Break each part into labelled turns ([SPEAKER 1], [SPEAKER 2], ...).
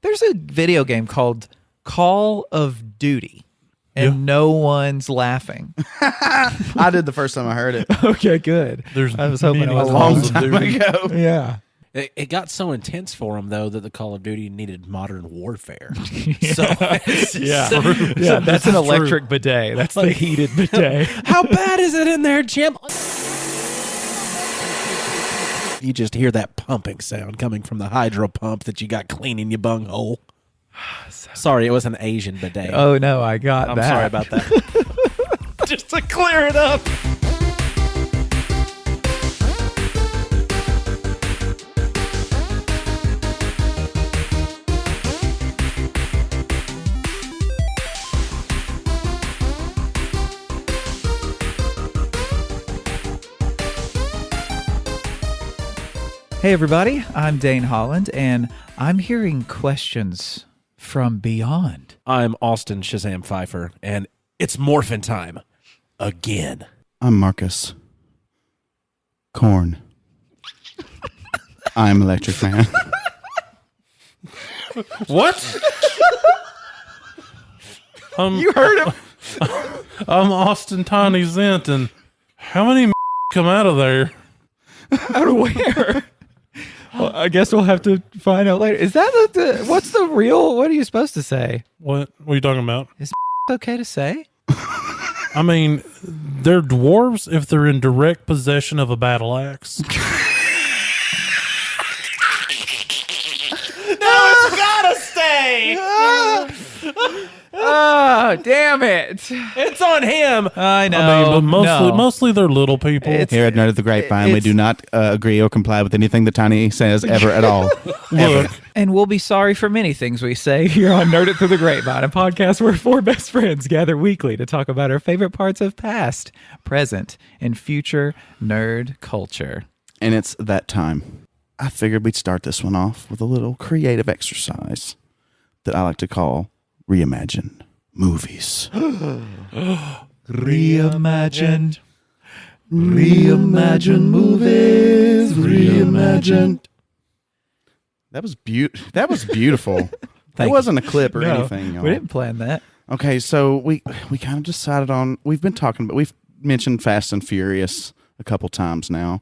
[SPEAKER 1] There's a video game called Call of Duty, and no one's laughing.
[SPEAKER 2] I did the first time I heard it.
[SPEAKER 1] Okay, good. I was hoping it was
[SPEAKER 2] A long time ago.
[SPEAKER 1] Yeah.
[SPEAKER 3] It got so intense for them, though, that the Call of Duty needed modern warfare.
[SPEAKER 1] Yeah, that's an electric bidet. That's the heated bidet.
[SPEAKER 3] How bad is it in there, Jim? You just hear that pumping sound coming from the hydro pump that you got cleaning your bunghole. Sorry, it was an Asian bidet.
[SPEAKER 1] Oh, no, I got
[SPEAKER 3] I'm
[SPEAKER 1] that.
[SPEAKER 3] sorry about that.
[SPEAKER 1] Just to clear it up. Hey everybody, I'm Dane Holland, and I'm hearing questions from beyond.
[SPEAKER 3] I'm Austin Shazam Pfeiffer, and it's morphin' time. Again.
[SPEAKER 2] I'm Marcus. Corn. I'm Electric Man.
[SPEAKER 4] What?
[SPEAKER 1] You heard him.
[SPEAKER 4] I'm Austin Tiny Zent, and how many come out of there?
[SPEAKER 1] Out of where? Well, I guess we'll have to find out later. Is that what's the real? What are you supposed to say?
[SPEAKER 4] What are you talking about?
[SPEAKER 1] Is okay to say?
[SPEAKER 4] I mean, they're dwarves if they're in direct possession of a battle axe.
[SPEAKER 3] It's gotta stay!
[SPEAKER 1] Oh, damn it.
[SPEAKER 3] It's on him!
[SPEAKER 1] I know.
[SPEAKER 4] I mean, but
[SPEAKER 1] no.
[SPEAKER 4] mostly they're little people.
[SPEAKER 2] Here at Nerd of the Grapevine, we do not agree or comply with anything that Tiny says ever at all.
[SPEAKER 4] Look,
[SPEAKER 1] And we'll be sorry for many things we say here on Nerd It Through the Grapevine, a podcast where four best friends gather weekly to talk about our favorite parts of past, present, and future nerd culture.
[SPEAKER 2] And it's that time. I figured we'd start this one off with a little creative exercise that I like to call Reimagine Movies.
[SPEAKER 1] Reimagine. Reimagine movies. Reimagine.
[SPEAKER 2] That was beautiful. That wasn't a clip or anything. Y'all.
[SPEAKER 1] We didn't plan that.
[SPEAKER 2] Okay, so we kind of decided on. We've mentioned Fast and Furious a couple times now.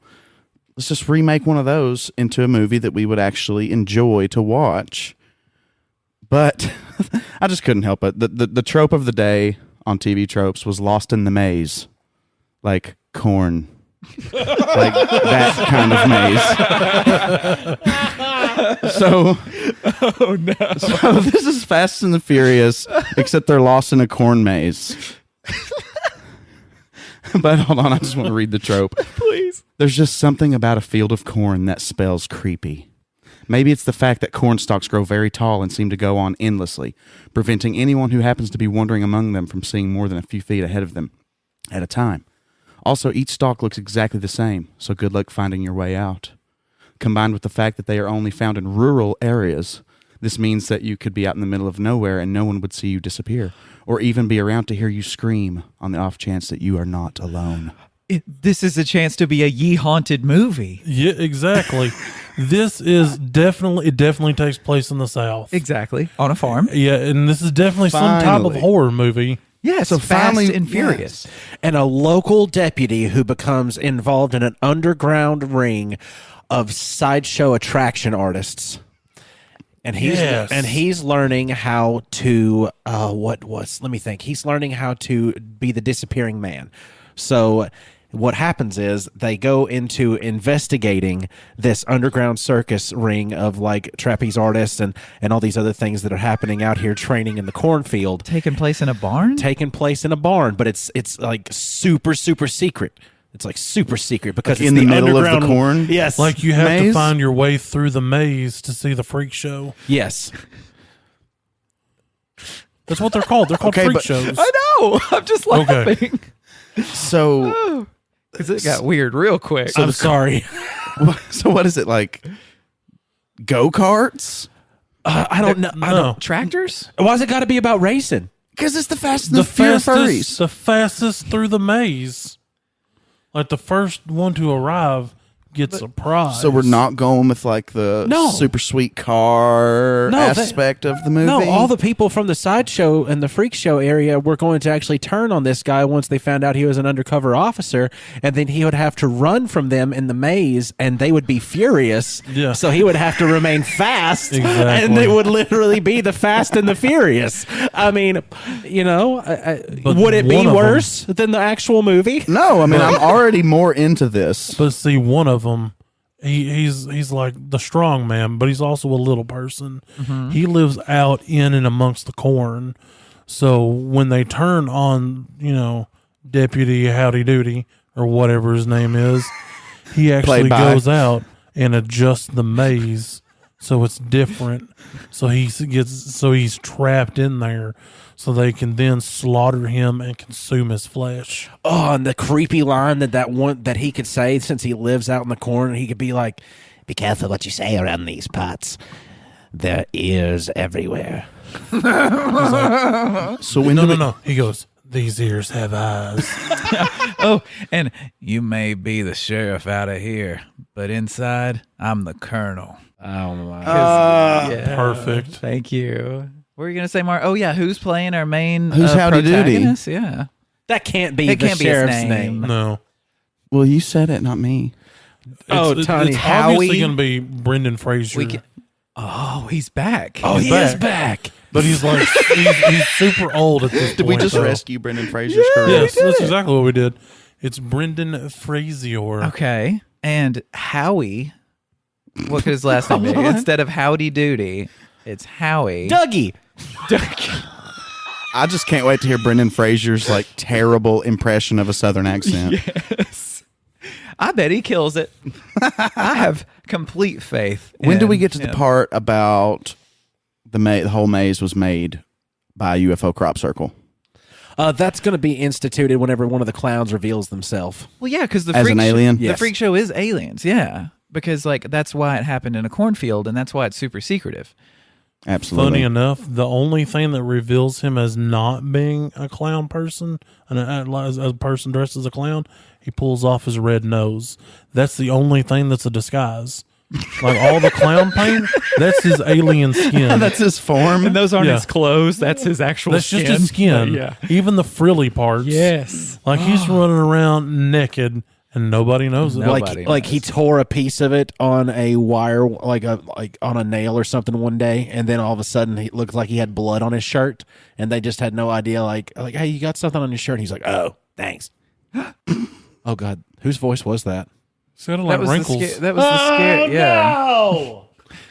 [SPEAKER 2] Let's just remake one of those into a movie that we would actually enjoy to watch. But I just couldn't help it. The trope of the day on TV tropes was Lost in the Maze, like corn, like that kind of maze. So,
[SPEAKER 1] Oh, no.
[SPEAKER 2] so this is Fast and the Furious, except they're lost in a corn maze. But hold on, I just want to read the trope.
[SPEAKER 1] Please.
[SPEAKER 2] There's just something about a field of corn that spells creepy. Maybe it's the fact that corn stalks grow very tall and seem to go on endlessly, preventing anyone who happens to be wandering among them from seeing more than a few feet ahead of them at a time. Also, each stalk looks exactly the same, so good luck finding your way out. Combined with the fact that they are only found in rural areas, this means that you could be out in the middle of nowhere and no one would see you disappear, or even be around to hear you scream on the off chance that you are not alone.
[SPEAKER 1] This is a chance to be a ye-haunted movie.
[SPEAKER 4] yeah, exactly. This is definitely takes place in the South.
[SPEAKER 1] Exactly. On a farm.
[SPEAKER 4] Yeah, and this is definitely some type of
[SPEAKER 2] Finally.
[SPEAKER 4] horror movie.
[SPEAKER 1] Yeah, so Fast and Furious.
[SPEAKER 3] And a local deputy who becomes involved in an underground ring of sideshow attraction artists. And he's learning how to let me think. He's learning how to be the disappearing man. So what happens is they go into investigating this underground circus ring of like trapeze artists and all these other things that are happening out here training in the cornfield.
[SPEAKER 1] Taking place in a barn?
[SPEAKER 3] Taking place in a barn, but it's like super secret. It's like super secret because
[SPEAKER 2] Like
[SPEAKER 3] it's
[SPEAKER 2] in the middle of the
[SPEAKER 3] underground-
[SPEAKER 2] corn?
[SPEAKER 3] Yes,
[SPEAKER 4] Like you have
[SPEAKER 2] Maze?
[SPEAKER 4] to find your way through the maze to see the freak show.
[SPEAKER 3] yes.
[SPEAKER 4] That's what they're called. They're called
[SPEAKER 2] Okay,
[SPEAKER 4] freak
[SPEAKER 2] but-
[SPEAKER 4] shows.
[SPEAKER 1] I know. I'm just laughing.
[SPEAKER 2] So,
[SPEAKER 1] Because it got weird real quick.
[SPEAKER 3] I'm sorry.
[SPEAKER 2] so what is it like? Go-karts?
[SPEAKER 3] I don't know.
[SPEAKER 4] No.
[SPEAKER 1] Tractors?
[SPEAKER 3] Why's it got to be about racing?
[SPEAKER 2] Because it's the Fast and the Furious.
[SPEAKER 4] The fastest through the maze. Like the first one to arrive get surprised.
[SPEAKER 2] So we're not going with like the
[SPEAKER 3] No.
[SPEAKER 2] super sweet car aspect of the movie?
[SPEAKER 3] No, all the people from the sideshow and the freak show area were going to actually turn on this guy once they found out he was an undercover officer, and then he would have to run from them in the maze, and they would be furious.
[SPEAKER 4] Yeah.
[SPEAKER 3] So he would have to remain fast,
[SPEAKER 4] Exactly.
[SPEAKER 3] and it would literally be the Fast and the Furious. I mean, you know, would it be
[SPEAKER 4] one of
[SPEAKER 3] worse than the actual movie?
[SPEAKER 2] No, I mean, I'm already more into this.
[SPEAKER 4] But see, one of them, he's like the strong man, but he's also a little person. He lives out in and amongst the corn. So when they turn on, Deputy Howdy Doody or whatever his name is, he actually goes out and adjusts the maze so it's different. So he's trapped in there. So they can then slaughter him and consume his flesh.
[SPEAKER 3] Oh, and the creepy line that he could say, since he lives out in the corner, he could be like, "Be careful what you say around these parts. There are ears everywhere."
[SPEAKER 2] So when
[SPEAKER 4] No. He goes, "These ears have eyes."
[SPEAKER 1] Oh, and you may be the sheriff out of here, but inside, I'm the colonel.
[SPEAKER 3] Oh my!
[SPEAKER 4] Perfect.
[SPEAKER 1] Thank you. What were you going to say, Mark? Oh, yeah. Who's playing our main
[SPEAKER 2] Who's Howdy Doody?
[SPEAKER 1] protagonist? Yeah.
[SPEAKER 3] That can't be
[SPEAKER 1] It
[SPEAKER 3] the
[SPEAKER 1] can't be his
[SPEAKER 3] sheriff's
[SPEAKER 1] name.
[SPEAKER 3] name.
[SPEAKER 4] No.
[SPEAKER 2] Well, you said it, not me.
[SPEAKER 3] Tony
[SPEAKER 4] it's
[SPEAKER 3] Howie.
[SPEAKER 4] obviously going to be Brendan Fraser.
[SPEAKER 1] Oh, he's back.
[SPEAKER 3] Oh,
[SPEAKER 4] He's
[SPEAKER 3] he is
[SPEAKER 4] back.
[SPEAKER 3] back.
[SPEAKER 4] But he's like, he's super old at this point.
[SPEAKER 2] Did we just
[SPEAKER 4] though.
[SPEAKER 2] rescue Brendan Fraser's career?
[SPEAKER 4] Yes, that's exactly what we did. It's Brendan Fraser.
[SPEAKER 1] Okay. And Howie, what could his last name be? Instead of Howdy Doody, it's Howie.
[SPEAKER 3] Dougie.
[SPEAKER 2] I just can't wait to hear Brendan Fraser's like terrible impression of a Southern accent.
[SPEAKER 1] Yes. I bet he kills it. I have complete faith.
[SPEAKER 2] When do we
[SPEAKER 1] in
[SPEAKER 2] get to the
[SPEAKER 1] him.
[SPEAKER 2] part about the whole maze was made by a UFO crop circle?
[SPEAKER 3] That's going to be instituted whenever one of the clowns reveals themselves.
[SPEAKER 1] Well, yeah, because the
[SPEAKER 2] As
[SPEAKER 1] freak
[SPEAKER 2] an alien?
[SPEAKER 1] the
[SPEAKER 3] Yes.
[SPEAKER 1] freak show is aliens. Yeah, because like that's why it happened in a cornfield, and that's why it's super secretive.
[SPEAKER 2] Absolutely.
[SPEAKER 4] Funny enough, the only thing that reveals him as not being a clown person, as a person dressed as a clown, he pulls off his red nose. That's the only thing that's a disguise. Like all the clown paint, that's his alien skin.
[SPEAKER 2] That's his form.
[SPEAKER 1] And those aren't
[SPEAKER 4] Yeah.
[SPEAKER 1] his clothes. That's his actual
[SPEAKER 4] That's
[SPEAKER 1] skin.
[SPEAKER 4] just his skin.
[SPEAKER 1] Yeah.
[SPEAKER 4] Even the frilly parts.
[SPEAKER 1] Yes.
[SPEAKER 4] Like he's running around naked and nobody knows it.
[SPEAKER 1] Nobody
[SPEAKER 3] Like he tore a piece of it on a wire, like on a nail or something one day, and then all of a sudden he looked like he had blood on his shirt, and they just had no idea. Like hey, you got something on your shirt? And he's like, oh, thanks. Oh God, whose voice was that?
[SPEAKER 4] Sounded
[SPEAKER 1] That
[SPEAKER 4] like
[SPEAKER 1] was
[SPEAKER 4] wrinkles.
[SPEAKER 1] that was the scare. Yeah.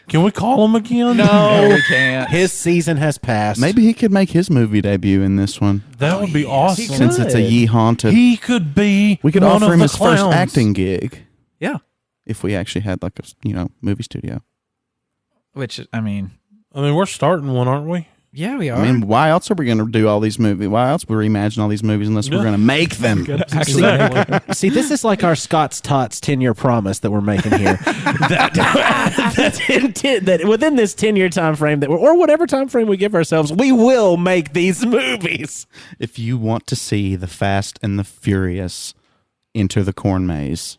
[SPEAKER 4] Can we call him again?
[SPEAKER 1] No, we can't.
[SPEAKER 3] His season has passed.
[SPEAKER 2] Maybe he could make his movie debut in this one.
[SPEAKER 4] That would be awesome.
[SPEAKER 1] he
[SPEAKER 2] Since it's a
[SPEAKER 1] Good.
[SPEAKER 2] Ye Haunted.
[SPEAKER 4] He could be.
[SPEAKER 2] We could
[SPEAKER 4] one
[SPEAKER 2] offer
[SPEAKER 4] of
[SPEAKER 2] him
[SPEAKER 4] the
[SPEAKER 2] his first
[SPEAKER 4] clowns.
[SPEAKER 2] acting gig
[SPEAKER 1] Yeah.
[SPEAKER 2] if we actually had like a movie studio.
[SPEAKER 1] Which I mean,
[SPEAKER 4] We're starting one, aren't we?
[SPEAKER 1] yeah, we are.
[SPEAKER 2] I mean, why else are we going to do all these movies? Why else would we reimagine all these movies unless we're
[SPEAKER 4] Yeah.
[SPEAKER 2] going to make them?
[SPEAKER 4] Exactly.
[SPEAKER 3] See, this is like our Scott's Tots 10-year promise that we're making here. that within this 10-year time frame or whatever time frame we give ourselves, we will make these movies.
[SPEAKER 2] If you want to see the Fast and the Furious enter the corn maze,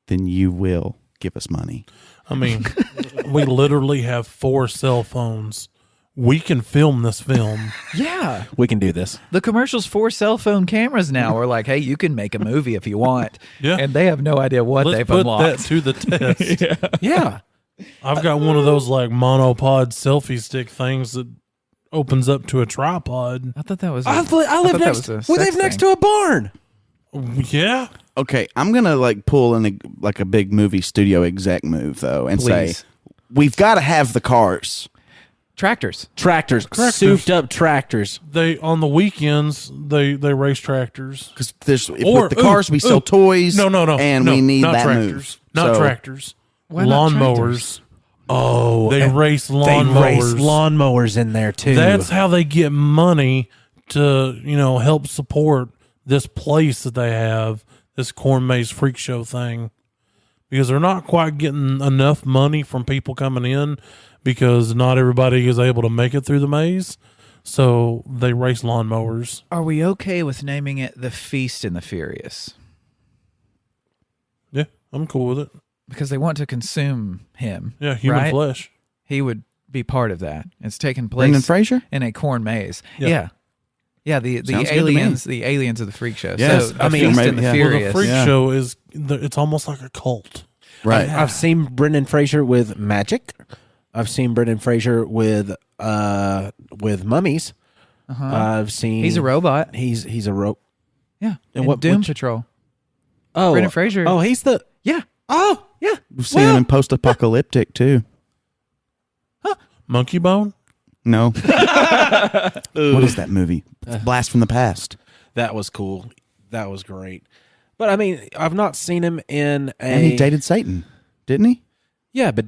[SPEAKER 2] then you will give us money.
[SPEAKER 4] We literally have 4 cell phones. We can film this film.
[SPEAKER 1] yeah.
[SPEAKER 3] We can do this.
[SPEAKER 1] The commercials for cell phone cameras now are like, hey, you can make a movie if you want.
[SPEAKER 4] Yeah.
[SPEAKER 1] And they have no idea what
[SPEAKER 4] Let's
[SPEAKER 1] they've
[SPEAKER 4] put
[SPEAKER 1] unlocked.
[SPEAKER 4] that to the test.
[SPEAKER 3] Yeah.
[SPEAKER 4] I've got one of those like monopod selfie stick things that opens up to a tripod.
[SPEAKER 1] I thought that was.
[SPEAKER 3] I live next. We live next to a barn.
[SPEAKER 4] Yeah.
[SPEAKER 2] Okay, I'm going to like pull in a big movie studio exec move though and
[SPEAKER 1] Please.
[SPEAKER 2] say we've got to have the cars.
[SPEAKER 1] Tractors.
[SPEAKER 3] Tractors, souped up tractors.
[SPEAKER 4] They on the weekends they race tractors.
[SPEAKER 2] Because with the
[SPEAKER 4] Ooh,
[SPEAKER 2] cars, we sell
[SPEAKER 4] ooh.
[SPEAKER 2] toys.
[SPEAKER 4] No.
[SPEAKER 2] And
[SPEAKER 4] no,
[SPEAKER 2] we need
[SPEAKER 4] not
[SPEAKER 2] that
[SPEAKER 4] tractors.
[SPEAKER 2] move.
[SPEAKER 4] Not
[SPEAKER 2] So-
[SPEAKER 4] tractors.
[SPEAKER 1] Why not
[SPEAKER 4] Lawnmowers.
[SPEAKER 3] Oh,
[SPEAKER 4] They race
[SPEAKER 3] they
[SPEAKER 4] lawnmowers.
[SPEAKER 3] race lawnmowers in there too.
[SPEAKER 4] That's how they get money to, help support this place that they have, this corn maze freak show thing. Because they're not quite getting enough money from people coming in because not everybody is able to make it through the maze. So they race lawnmowers.
[SPEAKER 1] Are we okay with naming it The Feast and the Furious?
[SPEAKER 4] Yeah. I'm cool with it.
[SPEAKER 1] because they want to consume him.
[SPEAKER 4] Yeah, human
[SPEAKER 1] right?
[SPEAKER 4] flesh.
[SPEAKER 1] He would be part of that. It's taking
[SPEAKER 2] Brendan
[SPEAKER 1] place
[SPEAKER 2] Fraser?
[SPEAKER 1] in a corn maze.
[SPEAKER 4] Yeah.
[SPEAKER 1] Yeah. The
[SPEAKER 2] Sounds good to
[SPEAKER 1] aliens, the aliens of the freak show.
[SPEAKER 2] Yes,
[SPEAKER 1] So the
[SPEAKER 2] I mean,
[SPEAKER 1] Feast
[SPEAKER 2] maybe,
[SPEAKER 1] and the
[SPEAKER 2] yeah.
[SPEAKER 4] Well, the
[SPEAKER 1] Furious.
[SPEAKER 4] freak
[SPEAKER 2] Yeah.
[SPEAKER 4] show it's almost like a cult.
[SPEAKER 2] Right.
[SPEAKER 3] I've seen Brendan Fraser with magic. I've seen Brendan Fraser with mummies. I've seen
[SPEAKER 1] He's a robot.
[SPEAKER 3] He's a rope.
[SPEAKER 1] Yeah.
[SPEAKER 3] And
[SPEAKER 1] In
[SPEAKER 3] what-
[SPEAKER 1] Doom
[SPEAKER 3] which-
[SPEAKER 1] Patrol.
[SPEAKER 3] Oh,
[SPEAKER 1] Brendan Fraser.
[SPEAKER 3] Oh, he's the.
[SPEAKER 1] Yeah.
[SPEAKER 3] Oh,
[SPEAKER 1] Yeah.
[SPEAKER 2] We've seen him in post-apocalyptic too.
[SPEAKER 4] Monkey Bone?
[SPEAKER 2] No. What is that movie? Blast from the Past.
[SPEAKER 3] that was cool. That was great. But I mean, I've not seen him in a.
[SPEAKER 2] And he dated Satan, didn't he?
[SPEAKER 3] Yeah, but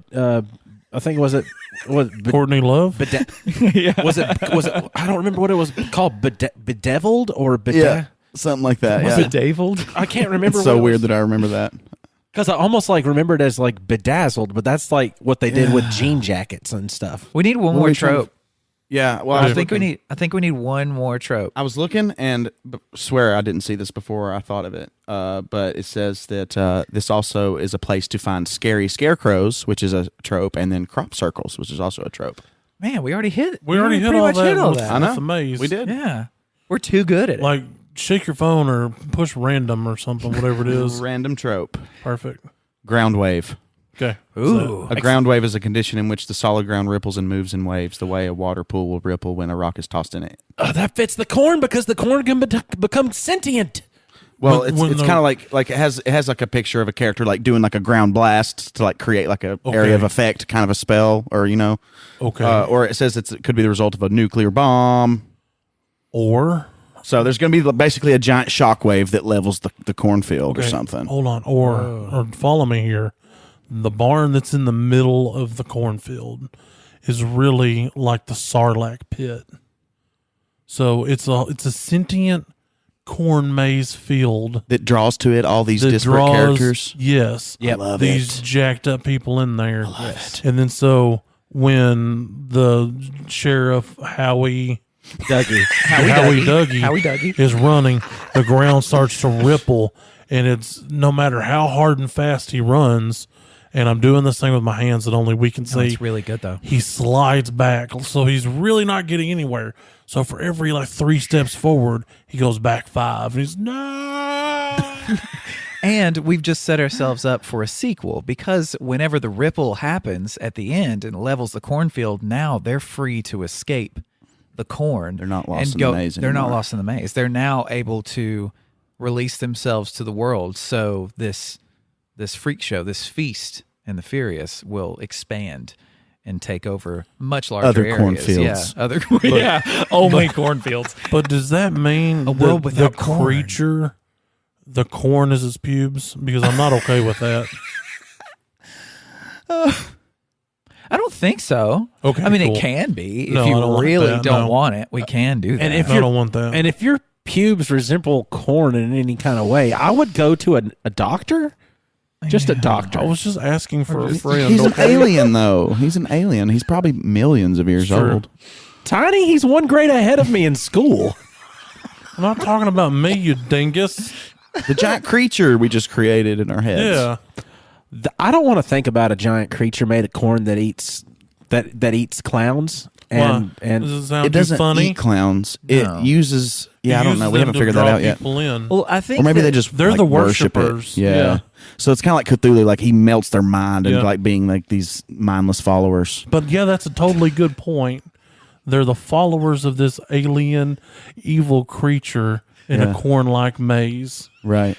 [SPEAKER 3] I think was
[SPEAKER 4] Courtney Love?
[SPEAKER 1] Yeah.
[SPEAKER 3] was it I don't remember what it was called. Bedeviled or
[SPEAKER 2] Something like that.
[SPEAKER 1] Was
[SPEAKER 2] Yeah.
[SPEAKER 1] it David?
[SPEAKER 3] I can't remember.
[SPEAKER 2] It's so weird that I remember that.
[SPEAKER 3] because I almost like remembered as like bedazzled, but that's like what they did with jean jackets and stuff.
[SPEAKER 1] We need one
[SPEAKER 2] What are
[SPEAKER 1] more
[SPEAKER 2] we trying to-
[SPEAKER 1] trope.
[SPEAKER 2] Yeah. Well,
[SPEAKER 1] I think we need one more trope.
[SPEAKER 2] I was looking and swear I didn't see this before I thought of it. But it says that this also is a place to find scary scarecrows, which is a trope, and then crop circles, which is also a trope.
[SPEAKER 1] Man, we already hit.
[SPEAKER 4] We already hit
[SPEAKER 1] pretty
[SPEAKER 4] all
[SPEAKER 1] much
[SPEAKER 4] that.
[SPEAKER 1] hit all
[SPEAKER 4] with-
[SPEAKER 1] that.
[SPEAKER 2] I know.
[SPEAKER 4] with the maze.
[SPEAKER 2] We did.
[SPEAKER 1] Yeah. We're too good at it.
[SPEAKER 4] Like, shake your phone or push random or something, whatever it is.
[SPEAKER 2] Random trope.
[SPEAKER 4] Perfect.
[SPEAKER 2] Ground wave.
[SPEAKER 4] Okay.
[SPEAKER 1] Ooh.
[SPEAKER 2] A ground wave is a condition in which the solid ground ripples and moves in waves, the way a water pool will ripple when a rock is tossed in it.
[SPEAKER 3] That fits the corn because the corn can become sentient.
[SPEAKER 2] Well,
[SPEAKER 4] When-
[SPEAKER 2] it's
[SPEAKER 4] when
[SPEAKER 2] it's
[SPEAKER 4] the-
[SPEAKER 2] kind of like it has like a picture of a character like doing like a ground blast to like create like a area of effect, kind of a spell, or
[SPEAKER 4] Okay.
[SPEAKER 2] or it says it could be the result of a nuclear bomb.
[SPEAKER 4] or
[SPEAKER 2] So there's going to be basically a giant shockwave that levels the cornfield or
[SPEAKER 4] okay,
[SPEAKER 2] something.
[SPEAKER 4] Hold on. Or follow me here. The barn that's in the middle of the cornfield is really like the Sarlacc pit. So it's a sentient corn maze field
[SPEAKER 2] That draws to it all these
[SPEAKER 4] that
[SPEAKER 2] disparate
[SPEAKER 4] draws
[SPEAKER 2] characters.
[SPEAKER 4] yes,
[SPEAKER 2] I love
[SPEAKER 4] these
[SPEAKER 2] it.
[SPEAKER 4] jacked up people in there. And then so when the sheriff Howie Dougie is running, the ground starts to ripple, and it's no matter how hard and fast he runs. And I'm doing this thing with my hands that only we can see.
[SPEAKER 1] It's really good though.
[SPEAKER 4] He slides back, so he's really not getting anywhere. So for every like 3 steps forward, he goes back 5. And he's no.
[SPEAKER 1] And we've just set ourselves up for a sequel because whenever the ripple happens at the end and levels the cornfield, now they're free to escape the corn.
[SPEAKER 2] They're not lost
[SPEAKER 1] and
[SPEAKER 2] in the maze
[SPEAKER 1] They're not
[SPEAKER 2] anymore.
[SPEAKER 1] lost in the maze. They're now able to release themselves to the world. So this freak show, this Feast and the Furious will expand and take over much larger
[SPEAKER 2] Other
[SPEAKER 1] areas.
[SPEAKER 2] cornfields.
[SPEAKER 1] Yeah, only cornfields.
[SPEAKER 4] But does that mean
[SPEAKER 1] A world
[SPEAKER 4] that
[SPEAKER 1] without
[SPEAKER 4] the
[SPEAKER 1] corn.
[SPEAKER 4] creature, the corn is his pubes? Because I'm not okay with that.
[SPEAKER 1] I don't think so.
[SPEAKER 4] Okay,
[SPEAKER 1] I mean,
[SPEAKER 4] cool.
[SPEAKER 1] it can be if
[SPEAKER 4] No, I
[SPEAKER 1] you
[SPEAKER 4] don't want
[SPEAKER 1] really
[SPEAKER 4] that,
[SPEAKER 1] don't
[SPEAKER 4] no.
[SPEAKER 1] want it. We can do that.
[SPEAKER 3] And if
[SPEAKER 4] I don't want that.
[SPEAKER 3] And if your pubes resemble corn in any kind of way, I would go to a doctor. Just a doctor.
[SPEAKER 4] I was just asking for a friend.
[SPEAKER 2] He's an
[SPEAKER 4] okay?
[SPEAKER 2] alien, though. He's an alien. He's probably millions of years
[SPEAKER 4] Sure.
[SPEAKER 2] old.
[SPEAKER 3] Tiny, he's 1 grade ahead of me in school.
[SPEAKER 4] I'm not talking about me, you dingus.
[SPEAKER 2] The giant creature we just created in our heads.
[SPEAKER 4] Yeah.
[SPEAKER 3] I don't want to think about a giant creature made of corn that eats clowns. And
[SPEAKER 4] Why? Does it sound
[SPEAKER 2] It doesn't
[SPEAKER 4] too funny?
[SPEAKER 2] eat clowns.
[SPEAKER 1] No.
[SPEAKER 2] It uses. Yeah, I don't
[SPEAKER 4] Uses
[SPEAKER 2] know. We
[SPEAKER 4] them
[SPEAKER 2] haven't
[SPEAKER 4] to
[SPEAKER 2] figured that
[SPEAKER 4] draw
[SPEAKER 2] out yet.
[SPEAKER 4] people in.
[SPEAKER 1] well, I think
[SPEAKER 2] Or maybe
[SPEAKER 1] that-
[SPEAKER 2] they just
[SPEAKER 4] They're
[SPEAKER 2] like,
[SPEAKER 4] the
[SPEAKER 2] worship it.
[SPEAKER 4] worshipers.
[SPEAKER 2] Yeah.
[SPEAKER 4] Yeah.
[SPEAKER 2] So it's kind of like Cthulhu. Like he melts their mind into
[SPEAKER 4] Yeah.
[SPEAKER 2] like being like these mindless followers.
[SPEAKER 4] But yeah, that's a totally good point. They're the followers of this alien evil creature in
[SPEAKER 2] Yeah.
[SPEAKER 4] a corn-like maze.
[SPEAKER 2] Right.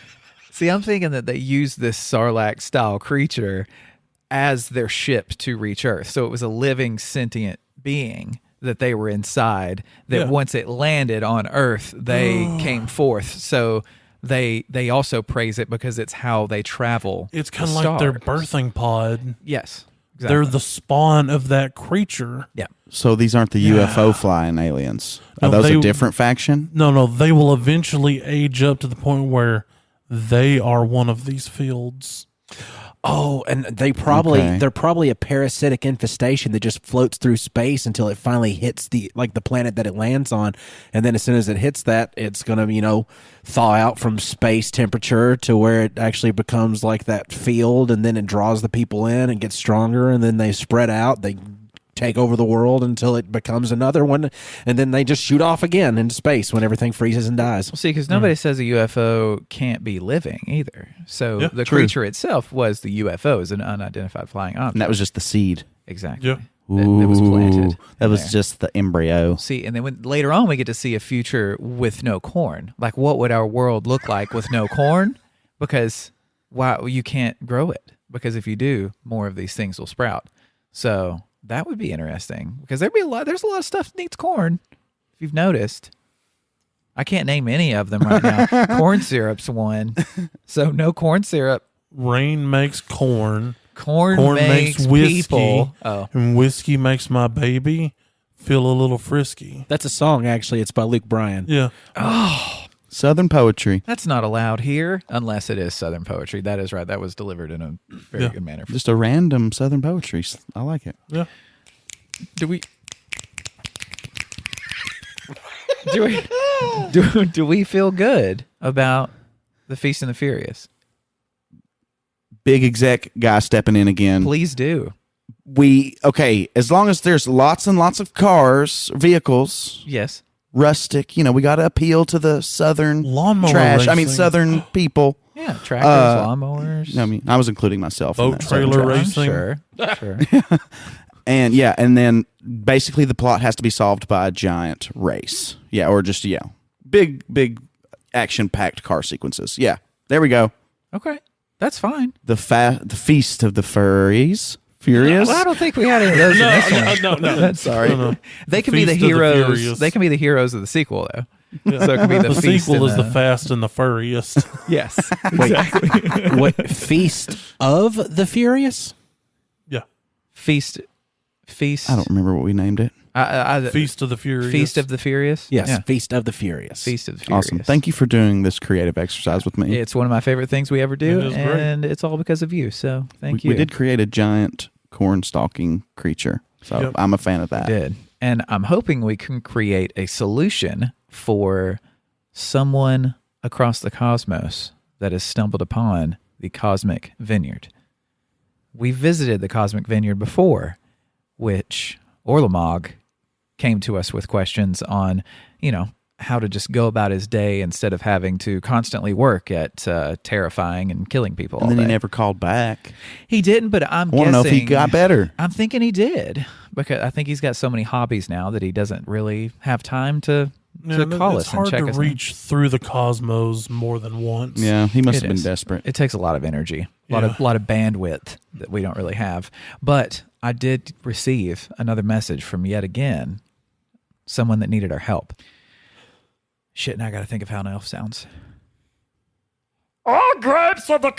[SPEAKER 1] See, I'm thinking that they use this Sarlacc style creature as their ship to reach Earth. So it was a living sentient being that they were inside that
[SPEAKER 4] Yeah.
[SPEAKER 1] once it landed on Earth, they came forth. So they also praise it because it's how they travel.
[SPEAKER 4] It's
[SPEAKER 1] the
[SPEAKER 4] kind of like their
[SPEAKER 1] stars.
[SPEAKER 4] birthing pod.
[SPEAKER 1] Yes.
[SPEAKER 4] They're
[SPEAKER 1] Exactly.
[SPEAKER 4] the spawn of that creature.
[SPEAKER 1] Yeah.
[SPEAKER 2] So these aren't the UFO flying aliens. Are
[SPEAKER 4] No,
[SPEAKER 2] those
[SPEAKER 4] they-
[SPEAKER 2] a different faction?
[SPEAKER 4] No, they will eventually age up to the point where they are one of these fields.
[SPEAKER 3] Oh, and they're probably a parasitic infestation that just floats through space until it finally hits the planet that it lands on, and then as soon as it hits that, it's gonna thaw out from space temperature to where it actually becomes like that field, and then it draws the people in and gets stronger, and then they spread out. They take over the world until it becomes another one, and then they just shoot off again into space when everything freezes and dies.
[SPEAKER 1] Well, see, because nobody says a UFO can't be living either. So the
[SPEAKER 2] true.
[SPEAKER 1] creature itself was the UFO, is an unidentified flying object.
[SPEAKER 2] And that was just the seed.
[SPEAKER 1] Exactly.
[SPEAKER 4] Yeah.
[SPEAKER 1] That was planted.
[SPEAKER 2] That was
[SPEAKER 1] there.
[SPEAKER 2] just the embryo.
[SPEAKER 1] See, and then later on we get to see a future with no corn. Like, what would our world look like with no corn? Because you can't grow it. Because if you do, more of these things will sprout. So that would be interesting, because there's a lot of stuff that needs corn, if you've noticed. I can't name any of them right now. Corn syrup's one. So no corn syrup.
[SPEAKER 4] Rain makes corn.
[SPEAKER 1] Corn makes
[SPEAKER 4] whiskey.
[SPEAKER 1] people. Oh.
[SPEAKER 4] And whiskey makes my baby feel a little frisky.
[SPEAKER 3] That's a song, actually. It's by Luke Bryan.
[SPEAKER 4] Yeah.
[SPEAKER 2] Southern poetry.
[SPEAKER 1] That's not allowed here, unless it is Southern poetry. That is right. That was delivered in a very good manner.
[SPEAKER 2] Just a random Southern poetry. I like it.
[SPEAKER 4] Yeah.
[SPEAKER 1] Do we feel good about the Feast and the Furious?
[SPEAKER 2] Big exec guy stepping in again.
[SPEAKER 1] Please do.
[SPEAKER 2] As long as there's lots and lots of cars, vehicles,
[SPEAKER 1] Yes.
[SPEAKER 2] rustic, we got to appeal to the Southern
[SPEAKER 4] Lawnmower
[SPEAKER 2] trash.
[SPEAKER 4] racing.
[SPEAKER 2] Southern people.
[SPEAKER 1] Yeah. Tractors, lawnmowers.
[SPEAKER 2] I was including myself. in
[SPEAKER 4] Boat
[SPEAKER 2] that.
[SPEAKER 4] trailer
[SPEAKER 1] I'm
[SPEAKER 4] racing.
[SPEAKER 1] Sure.
[SPEAKER 2] And then basically the plot has to be solved by a giant race. Yeah, or just big action-packed car sequences. Yeah, there we go.
[SPEAKER 1] Okay. That's fine.
[SPEAKER 2] The Feast of the Furious. Furious.
[SPEAKER 1] Well, I don't think we had any of those in this one.
[SPEAKER 4] No.
[SPEAKER 1] Sorry.
[SPEAKER 4] No.
[SPEAKER 1] They can be the
[SPEAKER 4] Feast of the
[SPEAKER 1] heroes.
[SPEAKER 4] Furious.
[SPEAKER 1] They can be the heroes of the sequel, though. So it could be the,
[SPEAKER 4] The
[SPEAKER 1] feast
[SPEAKER 4] sequel
[SPEAKER 1] and
[SPEAKER 4] is the Fast and the Furriest.
[SPEAKER 1] Yes. Exactly.
[SPEAKER 3] What, Feast of the Furious?
[SPEAKER 4] Yeah.
[SPEAKER 1] Feast.
[SPEAKER 2] I don't remember what we named it.
[SPEAKER 4] Feast of the Furious.
[SPEAKER 1] Feast of the Furious.
[SPEAKER 3] Yes,
[SPEAKER 1] Yeah.
[SPEAKER 3] Feast of the Furious.
[SPEAKER 1] Feast of the Furious.
[SPEAKER 2] Awesome. Thank you for doing this creative exercise with me.
[SPEAKER 1] It's one of my favorite things we ever do,
[SPEAKER 4] It is great.
[SPEAKER 1] and it's all because of you. So thank you.
[SPEAKER 2] We did create a giant corn stalking creature. So
[SPEAKER 4] Yep.
[SPEAKER 2] I'm a fan of that.
[SPEAKER 1] did. And I'm hoping we can create a solution for someone across the cosmos that has stumbled upon the Cosmic Vineyard. We visited the Cosmic Vineyard before, which Orlamog came to us with questions on, how to just go about his day instead of having to constantly work at terrifying and killing people
[SPEAKER 2] And
[SPEAKER 1] all
[SPEAKER 2] then
[SPEAKER 1] day.
[SPEAKER 2] he never called back.
[SPEAKER 1] He didn't, but I'm
[SPEAKER 2] I want to know if he
[SPEAKER 1] guessing-
[SPEAKER 2] got better.
[SPEAKER 1] I'm thinking he did, because I think he's got so many hobbies now that he doesn't really have time to call
[SPEAKER 4] it's
[SPEAKER 1] us and
[SPEAKER 4] hard
[SPEAKER 1] check
[SPEAKER 4] to
[SPEAKER 1] us.
[SPEAKER 4] reach through the cosmos more than once.
[SPEAKER 2] Yeah, he must
[SPEAKER 1] It
[SPEAKER 2] have been
[SPEAKER 1] is.
[SPEAKER 2] desperate.
[SPEAKER 1] It takes a lot of energy, a lot of bandwidth that we don't really have. But I did receive another message from yet again someone that needed our help. Shit, now I got to think of how an elf sounds. Oh, grapes of the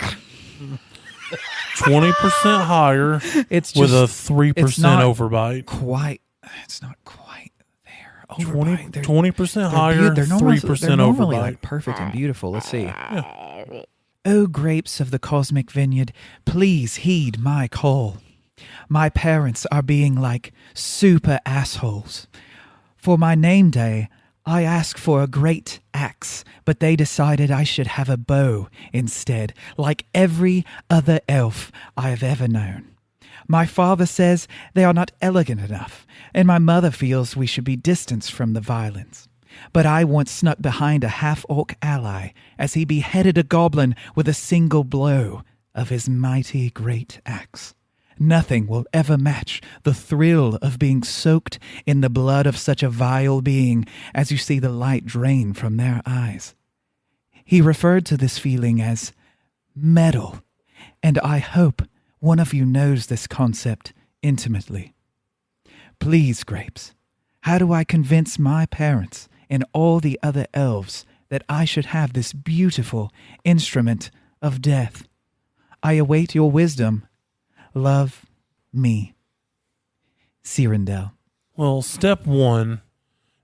[SPEAKER 4] 20% higher
[SPEAKER 1] It's just
[SPEAKER 4] with a
[SPEAKER 1] it's
[SPEAKER 4] 3%
[SPEAKER 1] not
[SPEAKER 4] overbite.
[SPEAKER 1] quite. It's not quite there.
[SPEAKER 4] 20,
[SPEAKER 1] Overbite. They're-
[SPEAKER 4] 20%
[SPEAKER 1] they're
[SPEAKER 4] higher,
[SPEAKER 1] they're normally,
[SPEAKER 4] 3%
[SPEAKER 1] they're normally
[SPEAKER 4] overbite.
[SPEAKER 1] like perfect and beautiful. Let's see. Oh, grapes of the cosmic vineyard, please heed my call. My parents are being like super assholes. For my name day, I asked for a great axe, but they decided I should have a bow instead, like every other elf I have ever known. My father says they are not elegant enough, and my mother feels we should be distanced from the violence. But I once snuck behind a half-orc ally as he beheaded a goblin with a single blow of his mighty great axe. Nothing will ever match the thrill of being soaked in the blood of such a vile being as you see the light drain from their eyes. He referred to this feeling as metal, and I hope one of you knows this concept intimately. Please, Grapes, how do I convince my parents and all the other elves that I should have this beautiful instrument of death? I await your wisdom. Love me. Cyrindel.
[SPEAKER 4] Well, step one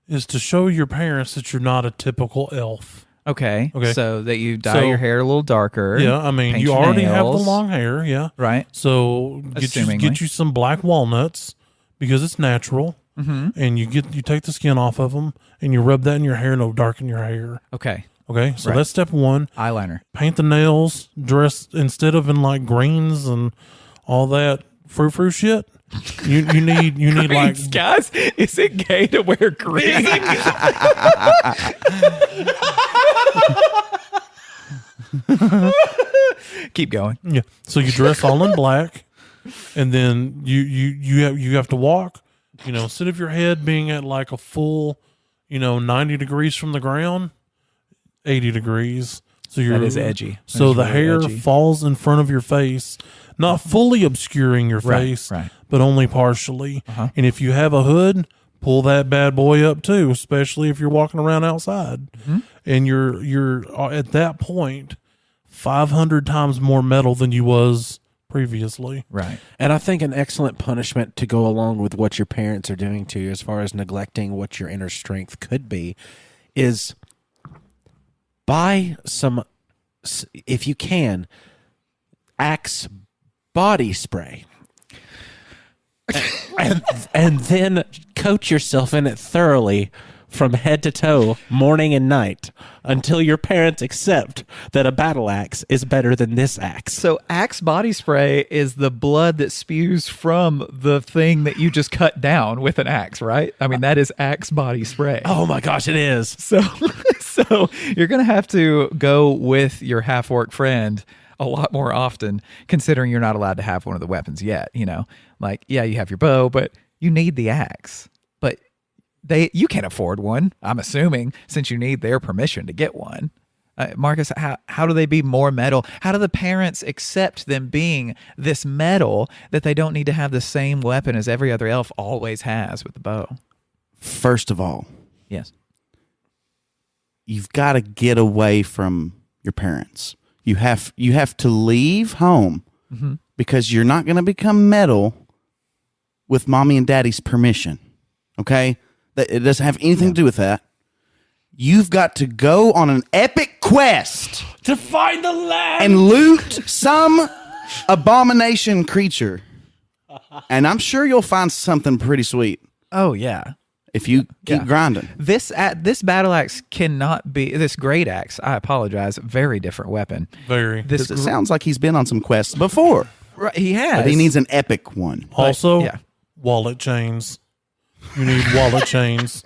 [SPEAKER 4] is to show your parents that you're not a typical elf.
[SPEAKER 1] Okay.
[SPEAKER 4] Okay.
[SPEAKER 1] So that you dye
[SPEAKER 4] So-
[SPEAKER 1] your hair a little darker.
[SPEAKER 4] Yeah, I mean,
[SPEAKER 1] paint
[SPEAKER 4] you
[SPEAKER 1] your
[SPEAKER 4] already have the
[SPEAKER 1] nails.
[SPEAKER 4] long hair, yeah.
[SPEAKER 1] Right.
[SPEAKER 4] So
[SPEAKER 1] Assumingly.
[SPEAKER 4] get you some black walnuts because it's natural, and you take the skin off of them and you rub that in your hair and it'll darken your hair.
[SPEAKER 1] Okay.
[SPEAKER 4] Okay, so
[SPEAKER 1] Right.
[SPEAKER 4] that's step one.
[SPEAKER 1] Eyeliner.
[SPEAKER 4] Paint the nails, dress instead of in like greens and all that frou shit. You need like
[SPEAKER 1] Greens, guys, is it gay to wear green? Keep going.
[SPEAKER 4] yeah. So you dress all in black, and then you have to walk. Instead of your head being at like a full, 90 degrees from the ground, 80 degrees. So
[SPEAKER 1] That is edgy. That
[SPEAKER 4] So
[SPEAKER 1] is
[SPEAKER 4] the
[SPEAKER 1] really
[SPEAKER 4] hair
[SPEAKER 1] edgy.
[SPEAKER 4] falls in front of your face, not fully obscuring your
[SPEAKER 1] Right,
[SPEAKER 4] face,
[SPEAKER 1] right.
[SPEAKER 4] but only partially.
[SPEAKER 1] Uh-huh.
[SPEAKER 4] And if you have a hood, pull that bad boy up too, especially if you're walking around outside.
[SPEAKER 1] Mm-hmm.
[SPEAKER 4] And you're at that point 500 times more metal than you was previously.
[SPEAKER 1] Right.
[SPEAKER 3] And I think an excellent punishment to go along with what your parents are doing to you as far as neglecting what your inner strength could be is buy some, if you can, Axe body spray. and then coat yourself in it thoroughly from head to toe, morning and night, until your parents accept that a battle axe is better than this axe.
[SPEAKER 1] So Axe body spray is the blood that spews from the thing that you just cut down with an axe, right? I mean, that is Axe body spray.
[SPEAKER 3] Oh my gosh, it is.
[SPEAKER 1] So you're going to have to go with your half-orc friend a lot more often, considering you're not allowed to have one of the weapons yet, Like, yeah, you have your bow, but you need the axe. But you can't afford one, I'm assuming, since you need their permission to get one. Marcus, how do they be more metal? How do the parents accept them being this metal that they don't need to have the same weapon as every other elf always has with the bow?
[SPEAKER 2] First of all,
[SPEAKER 1] Yes.
[SPEAKER 2] you've got to get away from your parents. You have to leave home because you're not going to become metal with mommy and daddy's permission. Okay? It doesn't have anything to do with that. You've got to go on an epic quest
[SPEAKER 3] To find the land.
[SPEAKER 2] and loot some abomination creature. And I'm sure you'll find something pretty sweet
[SPEAKER 1] Oh, yeah.
[SPEAKER 2] if you keep grinding.
[SPEAKER 1] This battle axe cannot be this great axe. I apologize. Very different weapon.
[SPEAKER 4] Very.
[SPEAKER 1] This
[SPEAKER 2] It sounds like he's been on some quests before,
[SPEAKER 1] right, he has.
[SPEAKER 2] but he needs an epic one.
[SPEAKER 4] Also,
[SPEAKER 1] yeah.
[SPEAKER 4] wallet chains. You need wallet chains.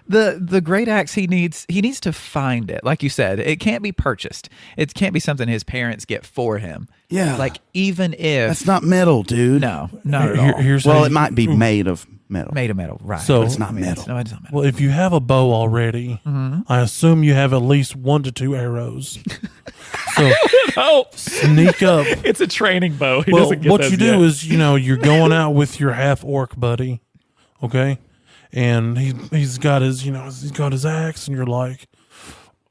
[SPEAKER 1] The great axe he needs to find it. Like you said, it can't be purchased. It can't be something his parents get for him.
[SPEAKER 2] Yeah.
[SPEAKER 1] Like even if
[SPEAKER 2] That's not metal, dude.
[SPEAKER 1] no, not at all.
[SPEAKER 4] Here's
[SPEAKER 2] Well,
[SPEAKER 4] how
[SPEAKER 2] it might be made of metal.
[SPEAKER 1] Made of metal, right?
[SPEAKER 4] So-
[SPEAKER 1] But
[SPEAKER 2] It's not metal.
[SPEAKER 1] No, it's not metal.
[SPEAKER 4] Well, if you have a bow already, I assume you have at least 1 to 2 arrows. So
[SPEAKER 1] Oh,
[SPEAKER 4] sneak up.
[SPEAKER 1] it's a training bow. He
[SPEAKER 4] Well,
[SPEAKER 1] doesn't get
[SPEAKER 4] what
[SPEAKER 1] those
[SPEAKER 4] you
[SPEAKER 1] yet.
[SPEAKER 4] do is, you're going out with your half orc buddy, okay, and he's got his, he's got his axe, and you're like,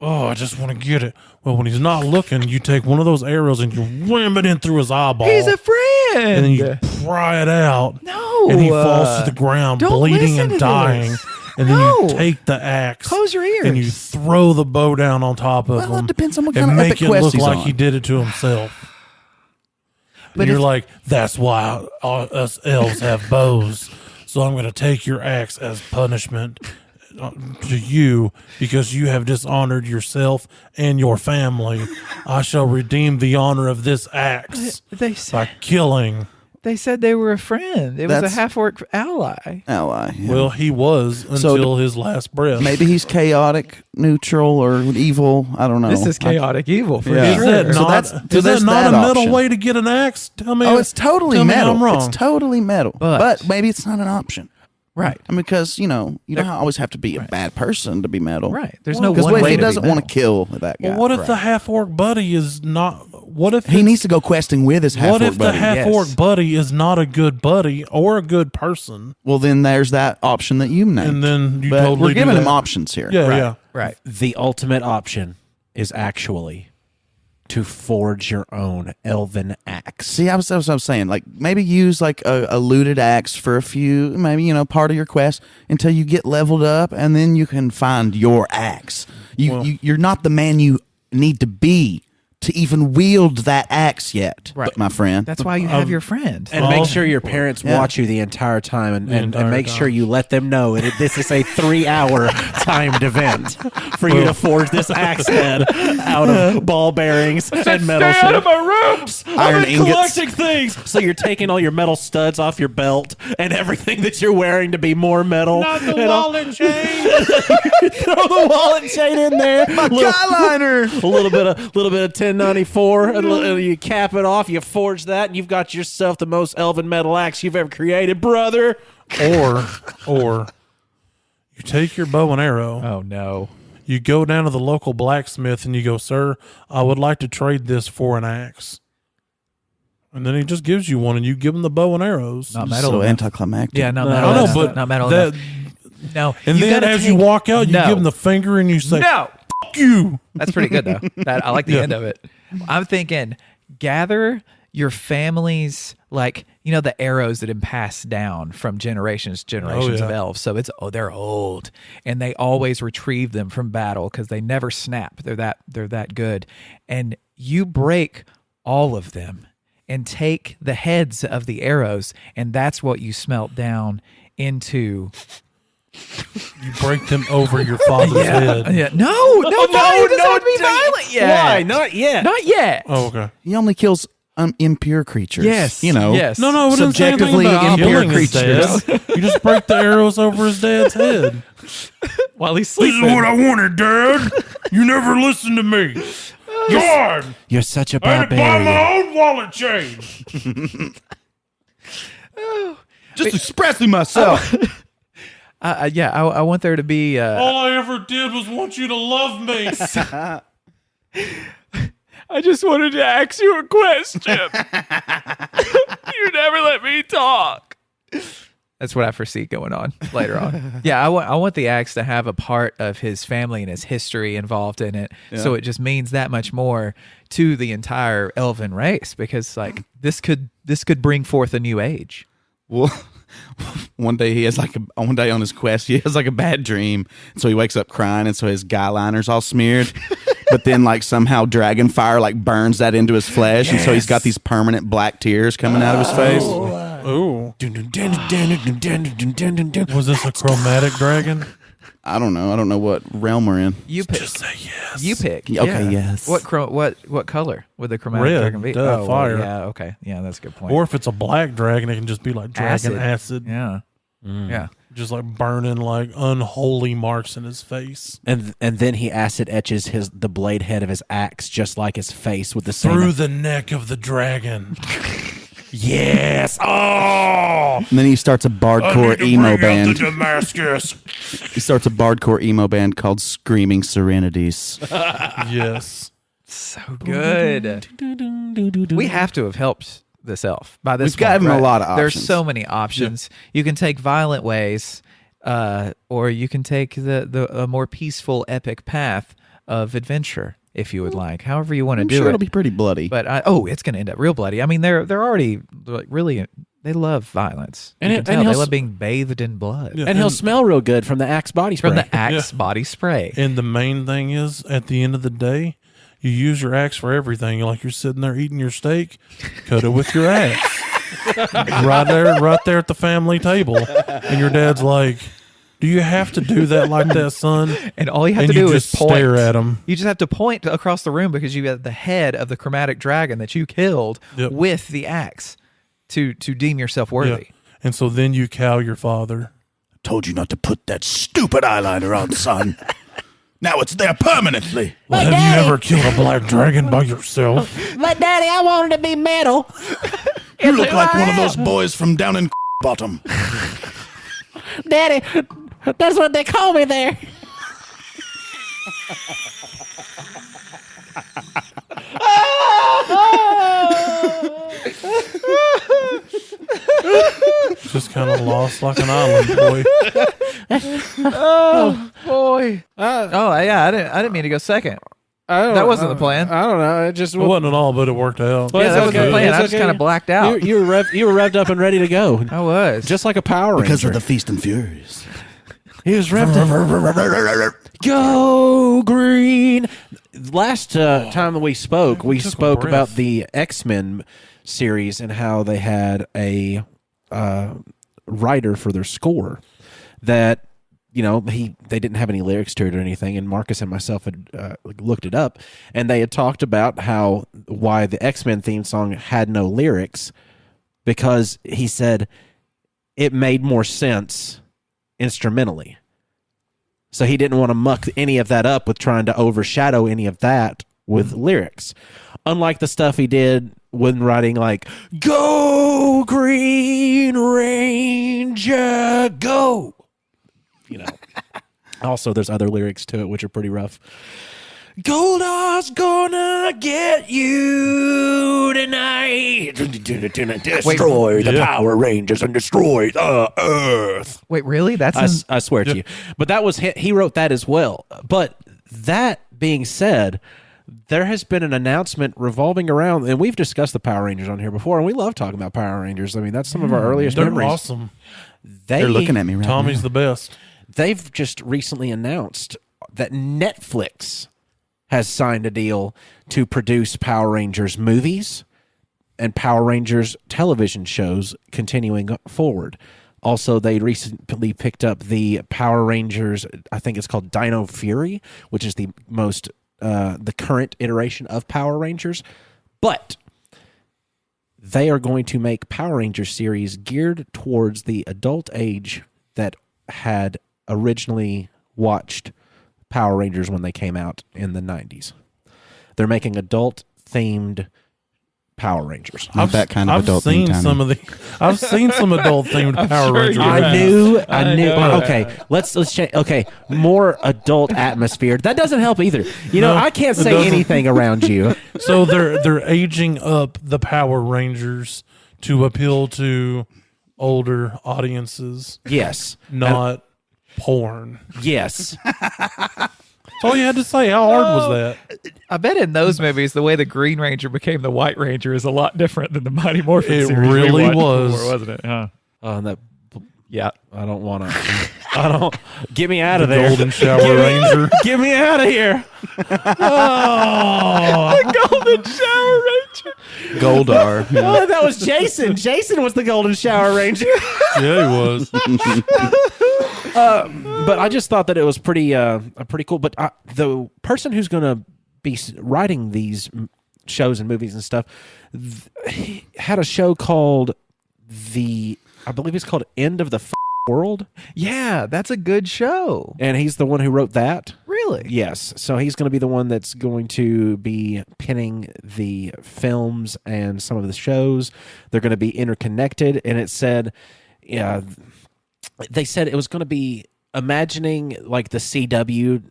[SPEAKER 4] oh, I just want to get it. Well, when he's not looking, you take one of those arrows and you ram it in through his eyeball.
[SPEAKER 1] He's a friend.
[SPEAKER 4] and then you pry it out.
[SPEAKER 1] No,
[SPEAKER 4] and he falls to the ground,
[SPEAKER 1] don't
[SPEAKER 4] bleeding
[SPEAKER 1] listen
[SPEAKER 4] and
[SPEAKER 1] to
[SPEAKER 4] dying.
[SPEAKER 1] this.
[SPEAKER 4] And then
[SPEAKER 1] No.
[SPEAKER 4] you take the axe,
[SPEAKER 1] Close your ears.
[SPEAKER 4] and you throw the bow down on top of
[SPEAKER 2] Well, it
[SPEAKER 4] him.
[SPEAKER 2] depends on what
[SPEAKER 4] and
[SPEAKER 2] kind of
[SPEAKER 4] make
[SPEAKER 2] epic
[SPEAKER 4] it
[SPEAKER 2] quest
[SPEAKER 4] look
[SPEAKER 2] he's
[SPEAKER 4] like
[SPEAKER 2] on.
[SPEAKER 4] he did it to himself.
[SPEAKER 1] But
[SPEAKER 4] And you're
[SPEAKER 1] if-
[SPEAKER 4] like, that's why us elves have bows. So I'm going to take your axe as punishment to you because you have dishonored yourself and your family. I shall redeem the honor of this axe
[SPEAKER 1] They
[SPEAKER 4] by
[SPEAKER 1] said
[SPEAKER 4] killing.
[SPEAKER 1] they said they were a friend. It was a
[SPEAKER 2] That's-
[SPEAKER 1] half-orc ally.
[SPEAKER 2] Ally. Yeah.
[SPEAKER 4] Well, he was until his last breath.
[SPEAKER 2] Maybe he's chaotic, neutral, or evil. I don't know.
[SPEAKER 1] This is chaotic evil for
[SPEAKER 2] Yeah.
[SPEAKER 4] Is
[SPEAKER 1] sure.
[SPEAKER 4] that
[SPEAKER 2] So
[SPEAKER 4] not,
[SPEAKER 2] that's- so
[SPEAKER 4] is that
[SPEAKER 2] there's
[SPEAKER 4] not
[SPEAKER 2] that
[SPEAKER 4] a metal
[SPEAKER 2] option.
[SPEAKER 4] way to get an axe? Tell me.
[SPEAKER 2] Oh, it's totally
[SPEAKER 4] tell me
[SPEAKER 2] metal.
[SPEAKER 4] I'm wrong.
[SPEAKER 2] It's totally metal.
[SPEAKER 1] But-
[SPEAKER 2] But maybe it's not an option.
[SPEAKER 1] Right.
[SPEAKER 2] I mean, because, you don't always have to be a bad person to be metal.
[SPEAKER 1] Right. There's no
[SPEAKER 2] Because
[SPEAKER 1] one
[SPEAKER 2] what if
[SPEAKER 1] way
[SPEAKER 2] he
[SPEAKER 1] to be
[SPEAKER 2] doesn't want
[SPEAKER 1] metal.
[SPEAKER 2] to kill that guy?
[SPEAKER 4] Well, what if the half orc buddy is not? What if
[SPEAKER 2] He
[SPEAKER 4] it's-
[SPEAKER 2] needs to go questing with his half
[SPEAKER 4] What
[SPEAKER 2] orc
[SPEAKER 4] if the
[SPEAKER 2] buddy.
[SPEAKER 4] half orc
[SPEAKER 1] yes.
[SPEAKER 4] buddy is not a good buddy or a good person?
[SPEAKER 2] Well, then there's that option that you named.
[SPEAKER 4] And then you
[SPEAKER 2] but
[SPEAKER 4] totally
[SPEAKER 2] we're
[SPEAKER 4] do
[SPEAKER 2] giving
[SPEAKER 4] that.
[SPEAKER 2] him options here.
[SPEAKER 4] Yeah,
[SPEAKER 1] Right.
[SPEAKER 4] yeah.
[SPEAKER 1] Right.
[SPEAKER 3] The ultimate option is actually to forge your own elven axe.
[SPEAKER 2] See, that's what I'm saying. Like, maybe use like a looted axe for a few, maybe, part of your quest until you get leveled up, and then you can find your axe. You're not the man you need to be to even wield that axe yet,
[SPEAKER 1] Right.
[SPEAKER 2] my friend.
[SPEAKER 1] That's why you have your friend.
[SPEAKER 3] And make sure your parents watch you the entire time, and make sure you let them know that this is a 3-hour timed event for you to forge this axe head out of ball bearings and metal shit.
[SPEAKER 1] Stay out of my rooms!
[SPEAKER 2] Iron ingots.
[SPEAKER 3] Collecting things. So you're taking all your metal studs off your belt and everything that you're wearing to be more metal.
[SPEAKER 4] Not the wallet chain.
[SPEAKER 3] Throw the wallet chain in there.
[SPEAKER 2] My guyliner!
[SPEAKER 3] A little bit of 1094, and you cap it off. You forge that, and you've got yourself the most elven metal axe you've ever created, brother.
[SPEAKER 4] Or you take your bow and arrow.
[SPEAKER 1] Oh, no.
[SPEAKER 4] You go down to the local blacksmith and you go, "Sir, I would like to trade this for an axe." And then he just gives you one, and you give him the bow and arrows.
[SPEAKER 1] Not metal
[SPEAKER 2] So
[SPEAKER 1] enough.
[SPEAKER 2] anticlimactic.
[SPEAKER 1] Yeah, not
[SPEAKER 4] I
[SPEAKER 1] metal
[SPEAKER 4] know,
[SPEAKER 1] enough.
[SPEAKER 4] but
[SPEAKER 1] not metal
[SPEAKER 4] that,
[SPEAKER 1] enough. No.
[SPEAKER 4] and then as you walk out, you give him the finger and you say,
[SPEAKER 1] No!
[SPEAKER 4] "Fuck you."
[SPEAKER 1] That's pretty good, though. I like the
[SPEAKER 4] Yeah.
[SPEAKER 1] end of it. I'm thinking, gather your family's, the arrows that have been passed down from generations of elves. So they're old, and they always retrieve them from battle because they never snap. They're that good. And you break all of them and take the heads of the arrows, and that's what you smelt down into.
[SPEAKER 4] You break them over your father's head.
[SPEAKER 1] Yeah. No, it doesn't have to be violent yet.
[SPEAKER 3] Why? Not yet.
[SPEAKER 1] Not yet.
[SPEAKER 4] Oh, okay.
[SPEAKER 2] He only kills impure creatures.
[SPEAKER 1] Yes.
[SPEAKER 2] Yes.
[SPEAKER 4] No, it doesn't say anything
[SPEAKER 2] Subjectively
[SPEAKER 4] about
[SPEAKER 2] impure
[SPEAKER 4] killing his
[SPEAKER 2] creatures.
[SPEAKER 4] dad. You just break the arrows over his dad's head.
[SPEAKER 1] While he's
[SPEAKER 4] This
[SPEAKER 1] sleeping.
[SPEAKER 4] is what I wanted, Dad. You never listened to me. God,
[SPEAKER 3] You're such a
[SPEAKER 4] I had to buy
[SPEAKER 3] barbarian.
[SPEAKER 4] my own wallet chain.
[SPEAKER 2] Just expressing myself.
[SPEAKER 1] I want there to be.
[SPEAKER 4] All I ever did was want you to love me.
[SPEAKER 1] I just wanted to ask you a question. You never let me talk. That's what I foresee going on later on. Yeah, I want the axe to have a part of his family and his history involved in it, so it just means that much more to the entire elven race, because this could bring forth a new age.
[SPEAKER 2] Well, one day one day on his quest, he has a bad dream. So he wakes up crying, and so his guy liner's all smeared. But then somehow dragon fire burns that into his flesh, and so he's got these permanent black tears coming out of his face.
[SPEAKER 4] Ooh. Was this a chromatic dragon?
[SPEAKER 2] I don't know. I don't know what realm we're in.
[SPEAKER 1] You pick.
[SPEAKER 4] Just say yes.
[SPEAKER 1] You pick.
[SPEAKER 2] Okay, yes.
[SPEAKER 1] What color would the chromatic
[SPEAKER 4] Red,
[SPEAKER 1] dragon be?
[SPEAKER 4] duh, fire.
[SPEAKER 1] Yeah. Okay. Yeah, that's a good point.
[SPEAKER 4] Or if it's a black dragon, it can just be like dragon acid.
[SPEAKER 1] Yeah. Yeah.
[SPEAKER 4] Just burning unholy marks in his face.
[SPEAKER 3] And then he acid etches the blade head of his axe just like his face with the same.
[SPEAKER 4] Through the neck of the dragon.
[SPEAKER 3] Yes. Oh.
[SPEAKER 2] And then he starts a bardcore emo band.
[SPEAKER 4] Damascus.
[SPEAKER 2] He starts a bardcore emo band called Screaming Serenities.
[SPEAKER 4] Yes.
[SPEAKER 1] So good. We have to have helped this elf by this
[SPEAKER 2] We've got
[SPEAKER 1] point,
[SPEAKER 2] him a
[SPEAKER 1] right?
[SPEAKER 2] lot of
[SPEAKER 1] There's
[SPEAKER 2] options.
[SPEAKER 1] so many options. You can take violent ways, or you can take the more peaceful, epic path of adventure, if you would like. However you want to
[SPEAKER 2] I'm
[SPEAKER 1] do
[SPEAKER 2] sure
[SPEAKER 1] it.
[SPEAKER 2] it'll be pretty bloody.
[SPEAKER 1] But it's going to end up real bloody. I mean, they're already really. They love violence.
[SPEAKER 3] And
[SPEAKER 1] You
[SPEAKER 3] it-
[SPEAKER 1] can
[SPEAKER 3] and
[SPEAKER 1] tell. They
[SPEAKER 3] he'll
[SPEAKER 1] love
[SPEAKER 3] s-
[SPEAKER 1] being bathed in blood
[SPEAKER 4] Yeah.
[SPEAKER 3] And he'll smell real good from the axe body spray.
[SPEAKER 1] from the Axe body spray.
[SPEAKER 4] And the main thing is, at the end of the day, you use your axe for everything. You're sitting there eating your steak, cut it with your axe. right there at the family table. And your dad's like, "Do you have to do that like that, son?"
[SPEAKER 1] And all you have
[SPEAKER 4] And
[SPEAKER 1] to
[SPEAKER 4] you
[SPEAKER 1] do
[SPEAKER 4] just
[SPEAKER 1] is point.
[SPEAKER 4] stare at him.
[SPEAKER 1] You just have to point across the room because you got the head of the chromatic dragon that you killed
[SPEAKER 4] Yep.
[SPEAKER 1] with the axe to deem yourself worthy.
[SPEAKER 4] Yeah. And so then you cow your father.
[SPEAKER 2] Told you not to put that stupid eyeliner on, son. Now it's there permanently.
[SPEAKER 4] Well, have you ever killed a black dragon by yourself?
[SPEAKER 5] But Daddy, I wanted to be metal.
[SPEAKER 2] You look like one of those boys from down in bottom.
[SPEAKER 5] Daddy, that's what they call me there.
[SPEAKER 4] Just kind of lost like an island boy.
[SPEAKER 1] Oh boy! Oh yeah, I didn't mean to go second. That wasn't the plan.
[SPEAKER 3] I don't know. It just
[SPEAKER 4] It wasn't at all, but it worked out.
[SPEAKER 3] Well,
[SPEAKER 1] Yeah,
[SPEAKER 3] it's
[SPEAKER 1] that was the
[SPEAKER 3] okay.
[SPEAKER 1] plan.
[SPEAKER 3] It's
[SPEAKER 1] I just
[SPEAKER 3] okay.
[SPEAKER 1] kind of blacked out.
[SPEAKER 3] You were revved up and ready to go.
[SPEAKER 1] I was.
[SPEAKER 3] Just like a Power Ranger.
[SPEAKER 2] Because of the Feast and Furious.
[SPEAKER 3] He was revved up. Go green. Last time that we spoke
[SPEAKER 4] took a
[SPEAKER 3] spoke
[SPEAKER 4] breath.
[SPEAKER 3] about the X-Men series and how they had a writer for their score that, they didn't have any lyrics to it or anything, and Marcus and myself had looked it up, and they had talked about why the X-Men theme song had no lyrics, because he said it made more sense instrumentally. So he didn't want to muck any of that up with trying to overshadow any of that with lyrics. Unlike the stuff he did when writing like, Go Green Ranger, go! Also, there's other lyrics to it which are pretty rough. Goldar's gonna get you tonight. Destroy the Power Rangers and destroy the Earth.
[SPEAKER 1] Wait, really? That's
[SPEAKER 3] I swear to you. But that was he wrote that as well. But that being said, there has been an announcement revolving around, and we've discussed the Power Rangers on here before, and we love talking about Power Rangers. I mean, that's some of our earliest
[SPEAKER 4] They're
[SPEAKER 3] memories.
[SPEAKER 4] awesome.
[SPEAKER 2] They're looking at me right
[SPEAKER 4] Tommy's
[SPEAKER 2] now.
[SPEAKER 4] the best.
[SPEAKER 3] They've just recently announced that Netflix has signed a deal to produce Power Rangers movies and Power Rangers television shows continuing forward. Also, they recently picked up the Power Rangers, I think it's called Dino Fury, which is the current iteration of Power Rangers. But they are going to make Power Rangers series geared towards the adult age that had originally watched Power Rangers when they came out in the 90s. They're making adult-themed Power Rangers.
[SPEAKER 2] Not that kind of adult thing, Tony.
[SPEAKER 4] I've seen some adult themed Power
[SPEAKER 1] sure
[SPEAKER 4] Rangers.
[SPEAKER 1] you
[SPEAKER 3] I
[SPEAKER 1] have.
[SPEAKER 3] knew.
[SPEAKER 1] know.
[SPEAKER 3] Okay, let's change. Okay, more adult atmosphere. That doesn't help either.
[SPEAKER 4] No,
[SPEAKER 3] I can't
[SPEAKER 4] it
[SPEAKER 3] say
[SPEAKER 4] doesn't.
[SPEAKER 3] anything around you.
[SPEAKER 4] So they're aging up the Power Rangers to appeal to older audiences,
[SPEAKER 3] Yes,
[SPEAKER 4] not porn.
[SPEAKER 3] yes.
[SPEAKER 4] That's all you had to say. How hard was that?
[SPEAKER 1] I bet in those movies, the way the Green Ranger became the White Ranger is a lot different than the Mighty Morphin
[SPEAKER 4] It
[SPEAKER 1] series we
[SPEAKER 4] really
[SPEAKER 1] watched
[SPEAKER 4] was.
[SPEAKER 1] before, wasn't it? Huh?
[SPEAKER 3] That
[SPEAKER 1] Yeah.
[SPEAKER 3] I don't want to. I don't. Get me out of there.
[SPEAKER 4] Golden Shower Ranger.
[SPEAKER 3] Get me out of here.
[SPEAKER 1] Golden Shower Ranger.
[SPEAKER 2] Goldar.
[SPEAKER 3] Oh, that was Jason. Jason was the Golden Shower Ranger.
[SPEAKER 4] Yeah, he was.
[SPEAKER 3] But I just thought that it was pretty cool. But the person who's going to be writing these shows and movies and stuff he had a show called I believe it's called End of the World.
[SPEAKER 1] Yeah, that's a good show.
[SPEAKER 3] And he's the one who wrote that.
[SPEAKER 1] Really?
[SPEAKER 3] Yes. So he's going to be the one that's going to be pinning the films and some of the shows. They're going to be interconnected. And it said, they said it was going to be imagining like the CW,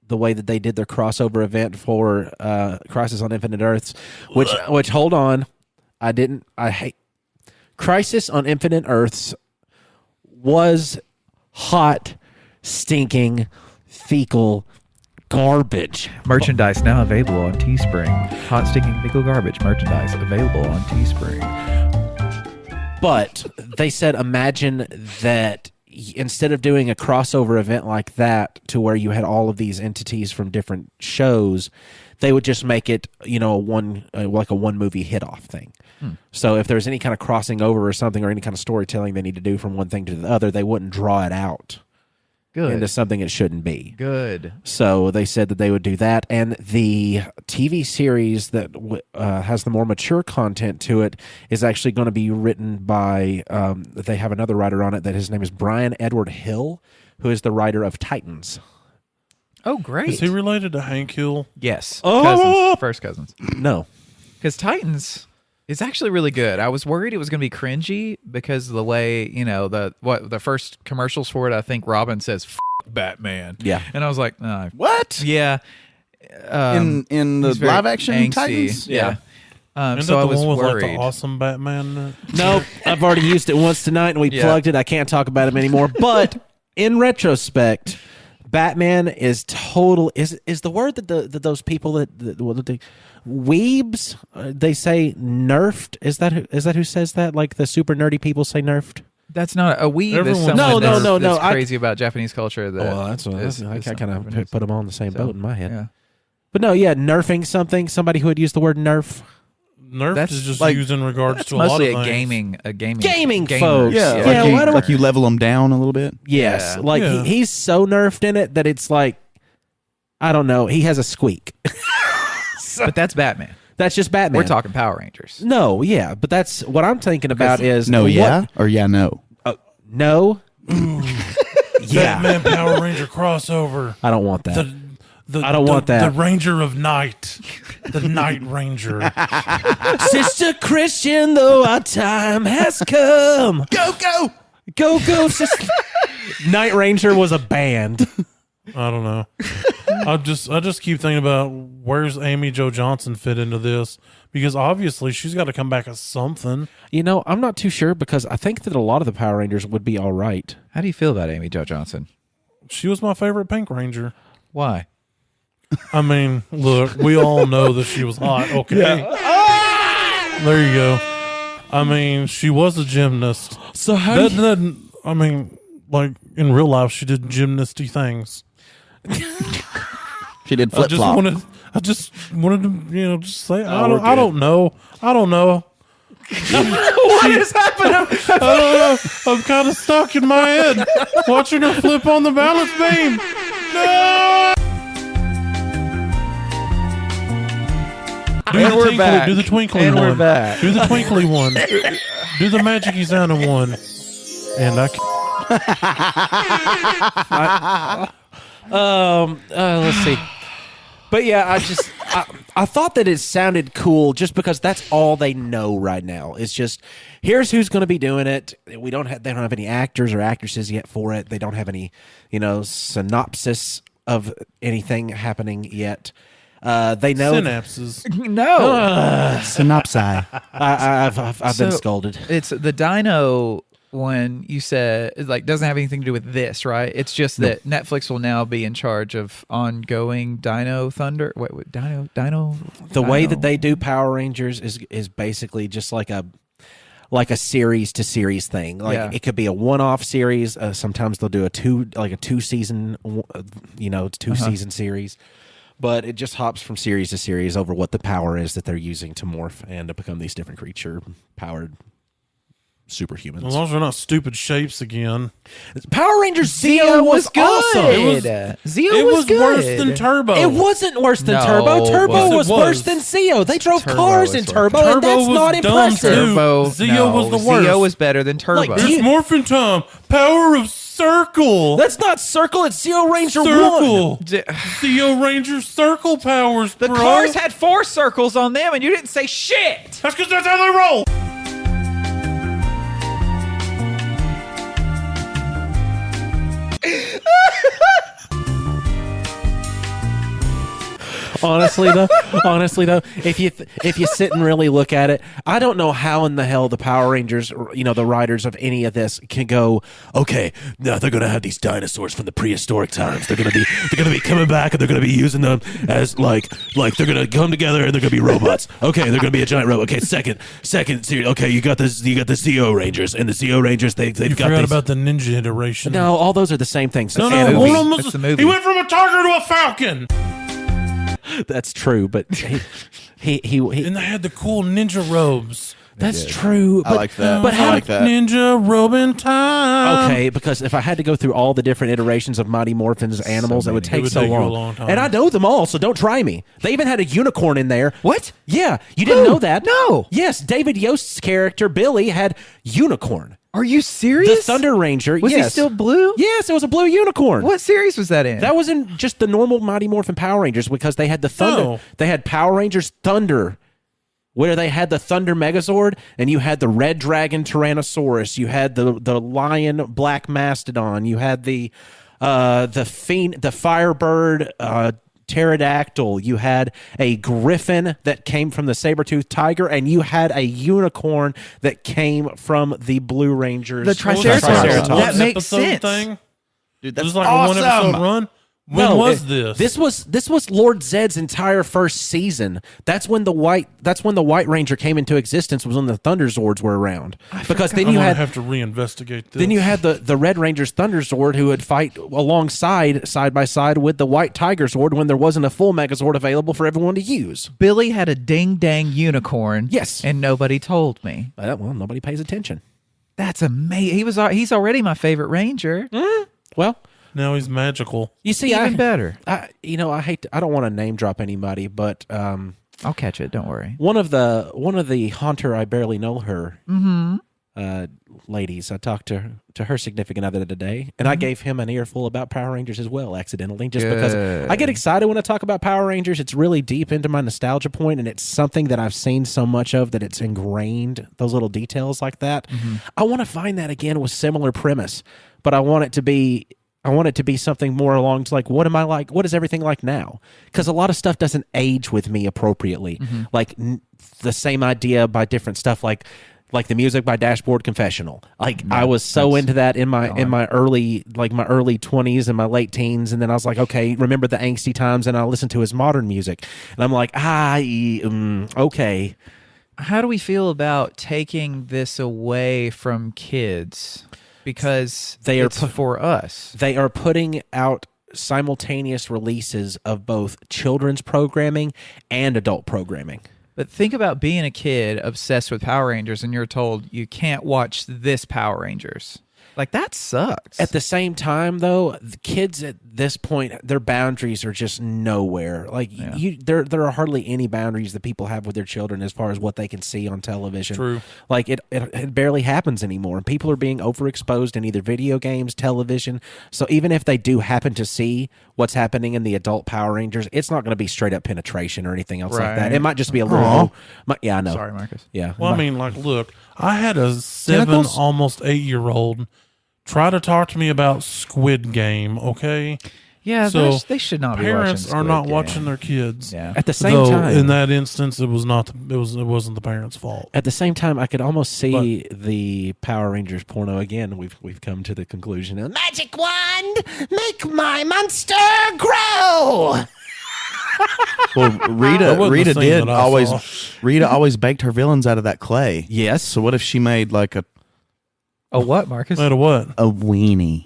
[SPEAKER 3] the way that they did their crossover event for Crisis on Infinite Earths, which hold on, I hate Crisis on Infinite Earths was hot, stinking, fecal garbage.
[SPEAKER 1] Merchandise now available on Teespring. Hot sticking fecal garbage merchandise available on Teespring.
[SPEAKER 3] But they said, imagine that instead of doing a crossover event like that to where you had all of these entities from different shows, they would just make it, a one movie hit off thing. So if there's any kind of crossing over or something or any kind of storytelling they need to do from one thing to the other, they wouldn't draw it out into something it shouldn't be.
[SPEAKER 1] Good.
[SPEAKER 3] So they said that they would do that. And the TV series that has the more mature content to it is actually going to be written by, they have another writer on it that his name is Brian Edward Hill, who is the writer of Titans.
[SPEAKER 1] Oh, great.
[SPEAKER 4] Is he related to Hank Hill?
[SPEAKER 1] Yes.
[SPEAKER 3] Oh!
[SPEAKER 1] Cousins. First cousins.
[SPEAKER 3] No.
[SPEAKER 1] Because Titans is actually really good. I was worried it was going to be cringy because of the way, the first commercials for it, I think Robin says, F Batman.
[SPEAKER 3] Yeah.
[SPEAKER 1] And I was like, no.
[SPEAKER 2] What?
[SPEAKER 1] Yeah.
[SPEAKER 2] In the
[SPEAKER 1] He's very
[SPEAKER 2] live action
[SPEAKER 1] angsty.
[SPEAKER 2] Titans?
[SPEAKER 1] Yeah.
[SPEAKER 4] Isn't
[SPEAKER 1] So
[SPEAKER 4] that
[SPEAKER 1] I
[SPEAKER 4] the
[SPEAKER 1] was
[SPEAKER 4] one with like
[SPEAKER 1] worried.
[SPEAKER 4] the awesome Batman?
[SPEAKER 3] Nope. I've already used it once tonight and we
[SPEAKER 1] Yeah.
[SPEAKER 3] plugged it. I can't talk about him anymore. But in retrospect, Batman is total. Is the word that those people what they weebs they say nerfed? Is that who says that? Like the super nerdy people say nerfed.
[SPEAKER 1] That's not a weeb.
[SPEAKER 4] Everyone-
[SPEAKER 1] Is someone
[SPEAKER 3] No.
[SPEAKER 1] that's crazy about Japanese culture. That
[SPEAKER 3] I kind of put them all in the same boat in my head.
[SPEAKER 1] Yeah.
[SPEAKER 3] But no, yeah, nerfing something. Somebody who would use the word nerf.
[SPEAKER 4] Nerf
[SPEAKER 1] That's
[SPEAKER 4] is just
[SPEAKER 1] like-
[SPEAKER 4] used in regards
[SPEAKER 1] That's
[SPEAKER 4] to a lot
[SPEAKER 1] mostly
[SPEAKER 4] of things.
[SPEAKER 1] a gaming
[SPEAKER 3] Gaming
[SPEAKER 1] gamers.
[SPEAKER 3] folks.
[SPEAKER 2] Yeah,
[SPEAKER 3] Yeah, why do
[SPEAKER 2] like you level them down a little bit.
[SPEAKER 3] Yes,
[SPEAKER 1] Yeah.
[SPEAKER 3] like
[SPEAKER 4] Yeah.
[SPEAKER 3] he's so nerfed in it that it's like, I don't know. He has a squeak.
[SPEAKER 1] But that's Batman.
[SPEAKER 3] That's just Batman.
[SPEAKER 1] We're talking Power Rangers.
[SPEAKER 3] No, yeah, but that's what I'm thinking about is
[SPEAKER 2] No,
[SPEAKER 3] what-
[SPEAKER 2] yeah, or yeah, no.
[SPEAKER 3] no. Yeah,
[SPEAKER 4] Batman Power Ranger crossover.
[SPEAKER 3] I don't want that. I don't
[SPEAKER 4] the,
[SPEAKER 3] want that.
[SPEAKER 4] The Ranger of Night. The Night Ranger.
[SPEAKER 3] Sister Christian, though our time has come. Go, sister. Night Ranger was a band.
[SPEAKER 4] I don't know. I just keep thinking about where's Amy Jo Johnson fit into this, because obviously she's got to come back as something.
[SPEAKER 3] You know, I'm not too sure because I think that a lot of the Power Rangers would be all right.
[SPEAKER 1] How do you feel about Amy Jo Johnson?
[SPEAKER 4] She was my favorite Pink Ranger.
[SPEAKER 1] Why?
[SPEAKER 4] I mean, look, we all know that she was hot. Okay. There you go. I mean, she was a gymnast.
[SPEAKER 3] So how
[SPEAKER 4] I mean, like in real life, she did gymnasty things.
[SPEAKER 2] She did flip flop.
[SPEAKER 4] I just wanted to, just say, I don't know.
[SPEAKER 1] What is happening?
[SPEAKER 4] I don't know. I'm kind of stuck in my head watching her flip on the balance beam. No!
[SPEAKER 1] And we're back.
[SPEAKER 4] Do the twinkly
[SPEAKER 1] And
[SPEAKER 4] one.
[SPEAKER 1] we're back.
[SPEAKER 4] Do the twinkly one. Do the magic-y sounding one. And
[SPEAKER 3] let's see. But yeah, I thought that it sounded cool just because that's all they know right now. It's just here's who's going to be doing it. They don't have any actors or actresses yet for it. They don't have any, synopsis of anything happening yet. They know
[SPEAKER 4] synapses.
[SPEAKER 1] No.
[SPEAKER 2] Synopsi.
[SPEAKER 3] I've been scolded.
[SPEAKER 1] It's the Dino one you said doesn't have anything to do with this, right? It's just that Netflix will now be in charge of ongoing Dino Thunder. Wait, Dino.
[SPEAKER 3] The way that they do Power Rangers is basically just like a series to series thing. Like it could be a one-off series. Sometimes they'll do a two season, season series. But it just hops from series to series over what the power is that they're using to morph and to become these different creature-powered superhumans.
[SPEAKER 4] As long as they're not stupid shapes again.
[SPEAKER 3] Power Rangers
[SPEAKER 1] Zeo was good.
[SPEAKER 3] awesome.
[SPEAKER 1] Zeo was good.
[SPEAKER 4] worse than Turbo.
[SPEAKER 3] It wasn't worse than
[SPEAKER 1] No,
[SPEAKER 3] Turbo. Turbo
[SPEAKER 1] it
[SPEAKER 3] was worse than Zeo. They drove
[SPEAKER 1] Turbo
[SPEAKER 3] cars
[SPEAKER 1] was
[SPEAKER 3] in
[SPEAKER 1] worse.
[SPEAKER 3] Turbo, and
[SPEAKER 4] Turbo
[SPEAKER 3] that's
[SPEAKER 4] was
[SPEAKER 3] not
[SPEAKER 4] dumb,
[SPEAKER 3] impressive.
[SPEAKER 4] too.
[SPEAKER 1] Turbo.
[SPEAKER 4] Zeo was the worst.
[SPEAKER 1] Zeo was better than Turbo.
[SPEAKER 3] Like,
[SPEAKER 4] It's Morphin' Time. Power of Circle.
[SPEAKER 3] That's not Circle. It's Zeo Ranger
[SPEAKER 4] Circle.
[SPEAKER 3] 1.
[SPEAKER 4] Zeo Ranger Circle powers,
[SPEAKER 1] the
[SPEAKER 4] bro.
[SPEAKER 1] cars had 4 circles on them, and you didn't say shit.
[SPEAKER 4] That's because that's how they roll.
[SPEAKER 3] Honestly though, if you sit and really look at it, I don't know how in the hell the Power Rangers, the writers of any of this can go, okay, now they're gonna have these dinosaurs from the prehistoric times. They're gonna be coming back and they're gonna be using them as like they're gonna come together and they're gonna be robots. Okay, they're gonna be a giant robot. Okay, second series. Okay, you got the Zeo Rangers, and the Zeo Rangers they've
[SPEAKER 4] You
[SPEAKER 3] got
[SPEAKER 4] forgot
[SPEAKER 3] these.
[SPEAKER 4] about the ninja iteration.
[SPEAKER 3] No, all those are the same thing. So
[SPEAKER 4] No,
[SPEAKER 1] movie.
[SPEAKER 4] one of them was
[SPEAKER 1] It's the movie.
[SPEAKER 4] he went from a tiger to a falcon.
[SPEAKER 3] that's true, but he
[SPEAKER 4] And they had the cool ninja robes.
[SPEAKER 3] that's true. But,
[SPEAKER 2] I like that.
[SPEAKER 3] But
[SPEAKER 2] I
[SPEAKER 3] how
[SPEAKER 2] like that.
[SPEAKER 4] Ninja robin time.
[SPEAKER 3] Okay, because if I had to go through all the different iterations of Mighty Morphin's animals, it would
[SPEAKER 1] many.
[SPEAKER 3] take
[SPEAKER 4] It would
[SPEAKER 3] so
[SPEAKER 4] take you a
[SPEAKER 3] long.
[SPEAKER 4] long time.
[SPEAKER 3] And I know them all, so don't try me. They even had a unicorn in there.
[SPEAKER 1] What?
[SPEAKER 3] Yeah, you didn't
[SPEAKER 1] Who?
[SPEAKER 3] know that?
[SPEAKER 1] No.
[SPEAKER 3] Yes, David Yost's character Billy had unicorn.
[SPEAKER 1] Are you
[SPEAKER 3] The
[SPEAKER 1] serious?
[SPEAKER 3] Thunder Ranger.
[SPEAKER 1] Was
[SPEAKER 3] yes.
[SPEAKER 1] he still blue?
[SPEAKER 3] Yes, it was a blue unicorn.
[SPEAKER 1] What series was that in?
[SPEAKER 3] That was in just the normal Mighty Morphin Power Rangers because they had the Thunder.
[SPEAKER 4] No.
[SPEAKER 3] They had Power Rangers Thunder, where they had the Thunder Megazord, and you had the Red Dragon Tyrannosaurus. You had the Lion Black Mastodon. You had the Firebird Pterodactyl. You had a Griffin that came from the Saber-toothed Tiger, and you had a unicorn that came from the Blue Rangers.
[SPEAKER 1] The
[SPEAKER 4] What was
[SPEAKER 1] Triceratops.
[SPEAKER 4] Triceratops?
[SPEAKER 1] That makes
[SPEAKER 4] Episode
[SPEAKER 1] sense.
[SPEAKER 4] Thing?
[SPEAKER 2] Dude,
[SPEAKER 4] It
[SPEAKER 2] that's
[SPEAKER 4] was like
[SPEAKER 2] awesome.
[SPEAKER 4] a 1 episode run. When was this?
[SPEAKER 3] This was Lord Zed's entire first season. That's when the White Ranger came into existence. Was when the Thunderzords were around. Because then
[SPEAKER 4] I'm
[SPEAKER 3] you
[SPEAKER 4] gonna
[SPEAKER 3] had
[SPEAKER 4] have to reinvestigate this.
[SPEAKER 3] then you had the Red Ranger's Thunderzord who would fight alongside side by side with the White Tiger Zord when there wasn't a full Megazord available for everyone to use.
[SPEAKER 1] Billy had a ding dang unicorn.
[SPEAKER 3] Yes.
[SPEAKER 1] And nobody told me.
[SPEAKER 3] Well, nobody pays attention.
[SPEAKER 1] That's amazing. He's already my favorite ranger.
[SPEAKER 3] Well,
[SPEAKER 4] now he's magical.
[SPEAKER 3] you see,
[SPEAKER 1] Even better.
[SPEAKER 3] I don't want to name drop anybody, but
[SPEAKER 1] I'll catch it. Don't worry.
[SPEAKER 3] one of the Haunter, I barely know her ladies. I talked to her significant other today, and I gave him an earful about Power Rangers as well, accidentally, just because I get excited when I talk about Power Rangers. It's really deep into my nostalgia point, and it's something that I've seen so much of that it's ingrained, those little details like that. I want to find that again with similar premise, but I want it to be something more along to like, what am I like? What is everything like now? Because a lot of stuff doesn't age with me appropriately. Like the same idea by different stuff, like the music by Dashboard Confessional. Like I was so into that in my early 20s and my late teens, and then I was like, okay, remember the angsty times, and I listened to his modern music, and I'm like, okay.
[SPEAKER 1] How do we feel about taking this away from kids? Because it's for us.
[SPEAKER 3] They are putting out simultaneous releases of both children's programming and adult programming.
[SPEAKER 1] But think about being a kid obsessed with Power Rangers and you're told you can't watch this Power Rangers. Like, that sucks.
[SPEAKER 3] At the same time, though, the kids at this point, their boundaries are just nowhere. Like, there are hardly any boundaries that people have with their children as far as what they can see on television.
[SPEAKER 4] True.
[SPEAKER 3] Like, it barely happens anymore. People are being overexposed in either video games, television. So even if they do happen to see what's happening in the adult Power Rangers, it's not going to be straight up penetration or anything else like that. It might just be a little... Yeah, I know.
[SPEAKER 1] Sorry, Marcus.
[SPEAKER 3] Yeah.
[SPEAKER 4] Well, I mean, like, look, I had a 7,
[SPEAKER 2] Tentacles?
[SPEAKER 4] almost 8-year-old try to talk to me about Squid Game, okay?
[SPEAKER 1] Yeah,
[SPEAKER 4] So
[SPEAKER 1] they should not be watching
[SPEAKER 4] parents are
[SPEAKER 1] Squid
[SPEAKER 4] not
[SPEAKER 1] Game.
[SPEAKER 4] watching their kids.
[SPEAKER 1] Yeah.
[SPEAKER 3] At the same
[SPEAKER 4] Though,
[SPEAKER 3] time...
[SPEAKER 4] in that instance, it wasn't the parents' fault.
[SPEAKER 3] At the same time, I could almost see the Power Rangers porno again. We've come to the conclusion of
[SPEAKER 5] Magic wand, make my monster grow.
[SPEAKER 2] Well,
[SPEAKER 4] That wasn't
[SPEAKER 2] Rita
[SPEAKER 4] the scene
[SPEAKER 2] did
[SPEAKER 4] that I
[SPEAKER 2] always.
[SPEAKER 4] saw.
[SPEAKER 2] Rita always baked her villains out of that clay.
[SPEAKER 3] yes.
[SPEAKER 2] So what if she made like a
[SPEAKER 1] Oh, what, Marcus?
[SPEAKER 4] Matter what?
[SPEAKER 2] weenie,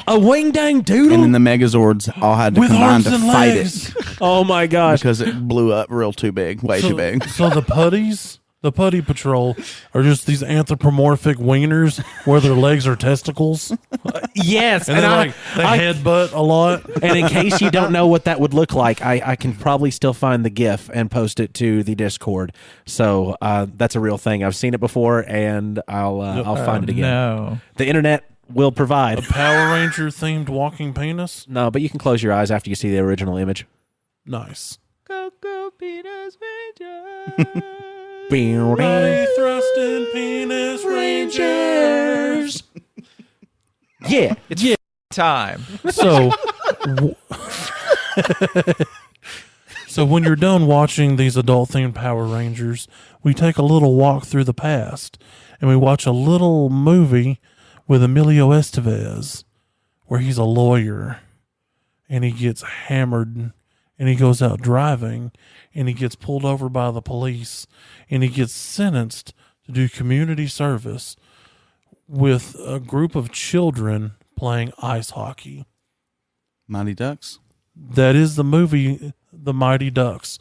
[SPEAKER 3] A wing dang doodle.
[SPEAKER 2] and then the Megazords all had to
[SPEAKER 4] With
[SPEAKER 2] combine
[SPEAKER 4] arms
[SPEAKER 2] to
[SPEAKER 4] and
[SPEAKER 2] fight
[SPEAKER 4] legs.
[SPEAKER 2] it
[SPEAKER 3] Oh my gosh!
[SPEAKER 2] because it blew up real too big, way too big.
[SPEAKER 4] So the putties, the putty patrol, are just these anthropomorphic wieners where their legs are testicles,
[SPEAKER 3] Yes,
[SPEAKER 4] and then they headbutt a lot.
[SPEAKER 3] and in case you don't know what that would look like, I can probably still find the GIF and post it to the Discord. So that's a real thing. I've seen it before, and I'll find it again.
[SPEAKER 1] No.
[SPEAKER 3] The internet will provide.
[SPEAKER 4] Power Ranger themed walking penis.
[SPEAKER 3] No, but you can close your eyes after you see the original image.
[SPEAKER 4] Nice.
[SPEAKER 1] Coco Peter's Ranger.
[SPEAKER 4] Body thrusting penis rangers.
[SPEAKER 3] Yeah,
[SPEAKER 1] It's time.
[SPEAKER 4] So, so when you're done watching these adult themed Power Rangers, we take a little walk through the past and we watch a little movie with Emilio Estevez where he's a lawyer and he gets hammered and he goes out driving and he gets pulled over by the police and he gets sentenced to do community service with a group of children playing ice hockey.
[SPEAKER 2] Mighty Ducks.
[SPEAKER 4] That is the movie, The Mighty Ducks.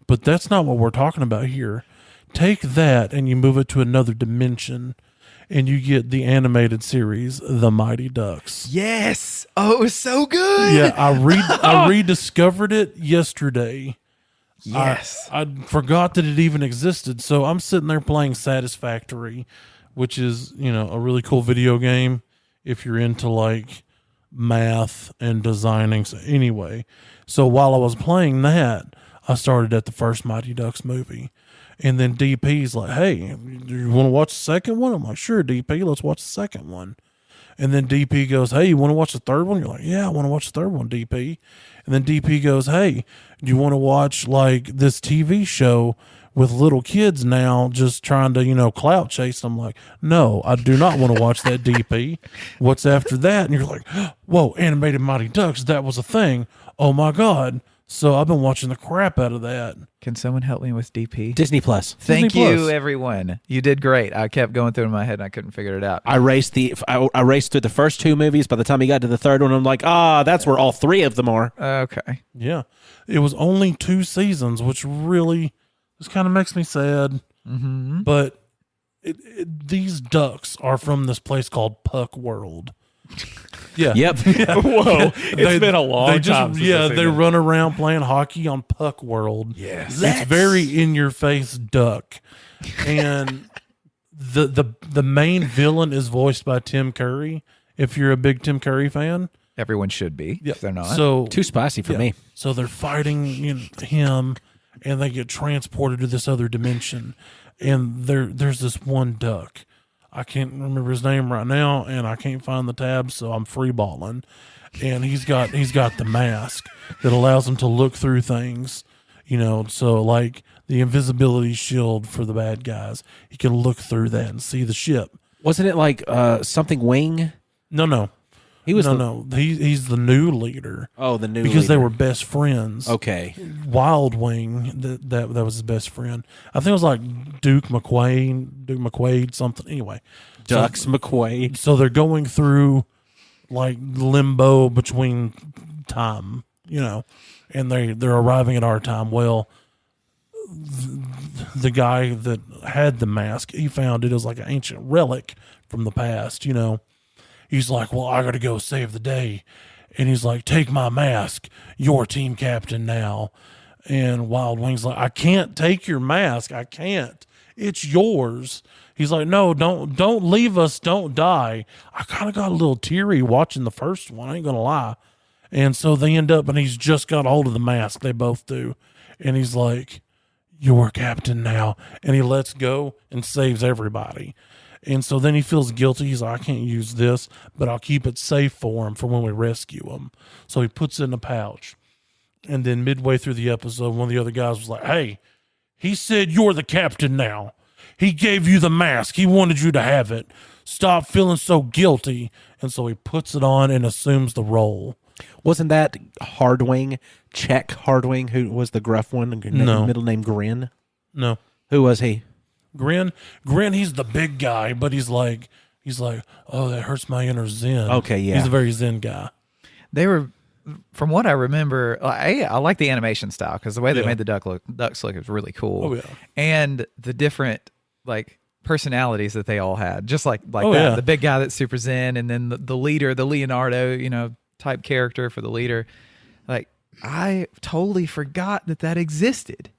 [SPEAKER 4] But that's not what we're talking about here. Take that and you move it to another dimension and you get the animated series, The Mighty Ducks.
[SPEAKER 1] Yes. Oh, it was so good.
[SPEAKER 4] Yeah, I rediscovered it yesterday.
[SPEAKER 1] Yes.
[SPEAKER 4] I forgot that it even existed. So I'm sitting there playing Satisfactory, which is, a really cool video game if you're into like math and designing. So anyway, so while I was playing that, I started at the first Mighty Ducks movie. And then DP's like, hey, do you want to watch the second one? I'm like, sure, DP, let's watch the second one. And then DP goes, hey, you want to watch the third one? You're like, yeah, I want to watch the third one, DP. And then DP goes, hey, do you want to watch like this TV show with little kids now just trying to, clout chase. I'm like, no, I do not want to watch that DP. What's after that? And you're like, whoa, animated Mighty Ducks, that was a thing. Oh my God. So I've been watching the crap out of that.
[SPEAKER 1] Can someone help me with DP?
[SPEAKER 3] Disney Plus.
[SPEAKER 1] Thank
[SPEAKER 4] Disney
[SPEAKER 1] you,
[SPEAKER 4] Plus.
[SPEAKER 1] everyone. You did great. I kept going through in my head and I couldn't figure it out.
[SPEAKER 3] I raced through the first 2 movies. By the time he got to the third one, I'm like, that's where all 3 of them are.
[SPEAKER 1] Okay.
[SPEAKER 4] Yeah. It was only 2 seasons, which really just kind of makes me sad.
[SPEAKER 1] Mm-hmm.
[SPEAKER 4] But these ducks are from this place called Puck World. Yeah.
[SPEAKER 3] Yep.
[SPEAKER 1] Whoa. It's been a long time.
[SPEAKER 4] They run around playing hockey on Puck World.
[SPEAKER 1] Yes.
[SPEAKER 4] It's very in your face duck. And the main villain is voiced by Tim Curry. If you're a big Tim Curry fan.
[SPEAKER 1] Everyone should be. If they're not.
[SPEAKER 4] So
[SPEAKER 3] Too spicy for me.
[SPEAKER 4] So they're fighting him, and they get transported to this other dimension. And there's this one duck. I can't remember his name right now, and I can't find the tab, so I'm freeballing. And he's got the mask that allows him to look through things, so like the invisibility shield for the bad guys. He can look through that and see the ship.
[SPEAKER 3] Wasn't it like something wing?
[SPEAKER 4] No.
[SPEAKER 3] He was
[SPEAKER 4] He's the new leader.
[SPEAKER 3] Oh, the new
[SPEAKER 4] because they
[SPEAKER 3] leader.
[SPEAKER 4] were best friends.
[SPEAKER 3] Okay.
[SPEAKER 4] Wild Wing, that was his best friend. I think it was like Duke McQuaid, something. Anyway,
[SPEAKER 3] Ducks McQuaid.
[SPEAKER 4] So they're going through like limbo between time, and they're arriving at our time. Well, the guy that had the mask, he found it as like an ancient relic from the past, He's like, well, I got to go save the day. And he's like, take my mask. You're team captain now. And Wild Wing's like, I can't take your mask. I can't. It's yours. He's like, no, don't leave us. Don't die. I kind of got a little teary watching the first one. I ain't going to lie. And so they end up, and he's just got a hold of the mask. They both do. And he's like, you're captain now. And he lets go and saves everybody. And so then he feels guilty. He's like, I can't use this, but I'll keep it safe for him for when we rescue him. So he puts it in a pouch. And then midway through the episode, one of the other guys was like, hey, he said you're the captain now. He gave you the mask. He wanted you to have it. Stop feeling so guilty. And so he puts it on and assumes the role.
[SPEAKER 3] Wasn't that Hardwing, Czech Hardwing, who was the gruff one?
[SPEAKER 4] No.
[SPEAKER 3] Middle name Grin?
[SPEAKER 4] No.
[SPEAKER 3] Who was he?
[SPEAKER 4] Grin, he's the big guy, but he's like, oh, that hurts my inner zen.
[SPEAKER 3] Okay, yeah.
[SPEAKER 4] He's a very zen guy.
[SPEAKER 1] They were, from what I remember, I like the animation style because the way they made the ducks look is really cool.
[SPEAKER 4] Oh, yeah.
[SPEAKER 1] And the different like personalities that they all had, just like
[SPEAKER 4] Oh,
[SPEAKER 1] that.
[SPEAKER 4] yeah.
[SPEAKER 1] The big guy that's super zen, and then the leader, the Leonardo, type character for the leader. Like, I totally forgot that existed.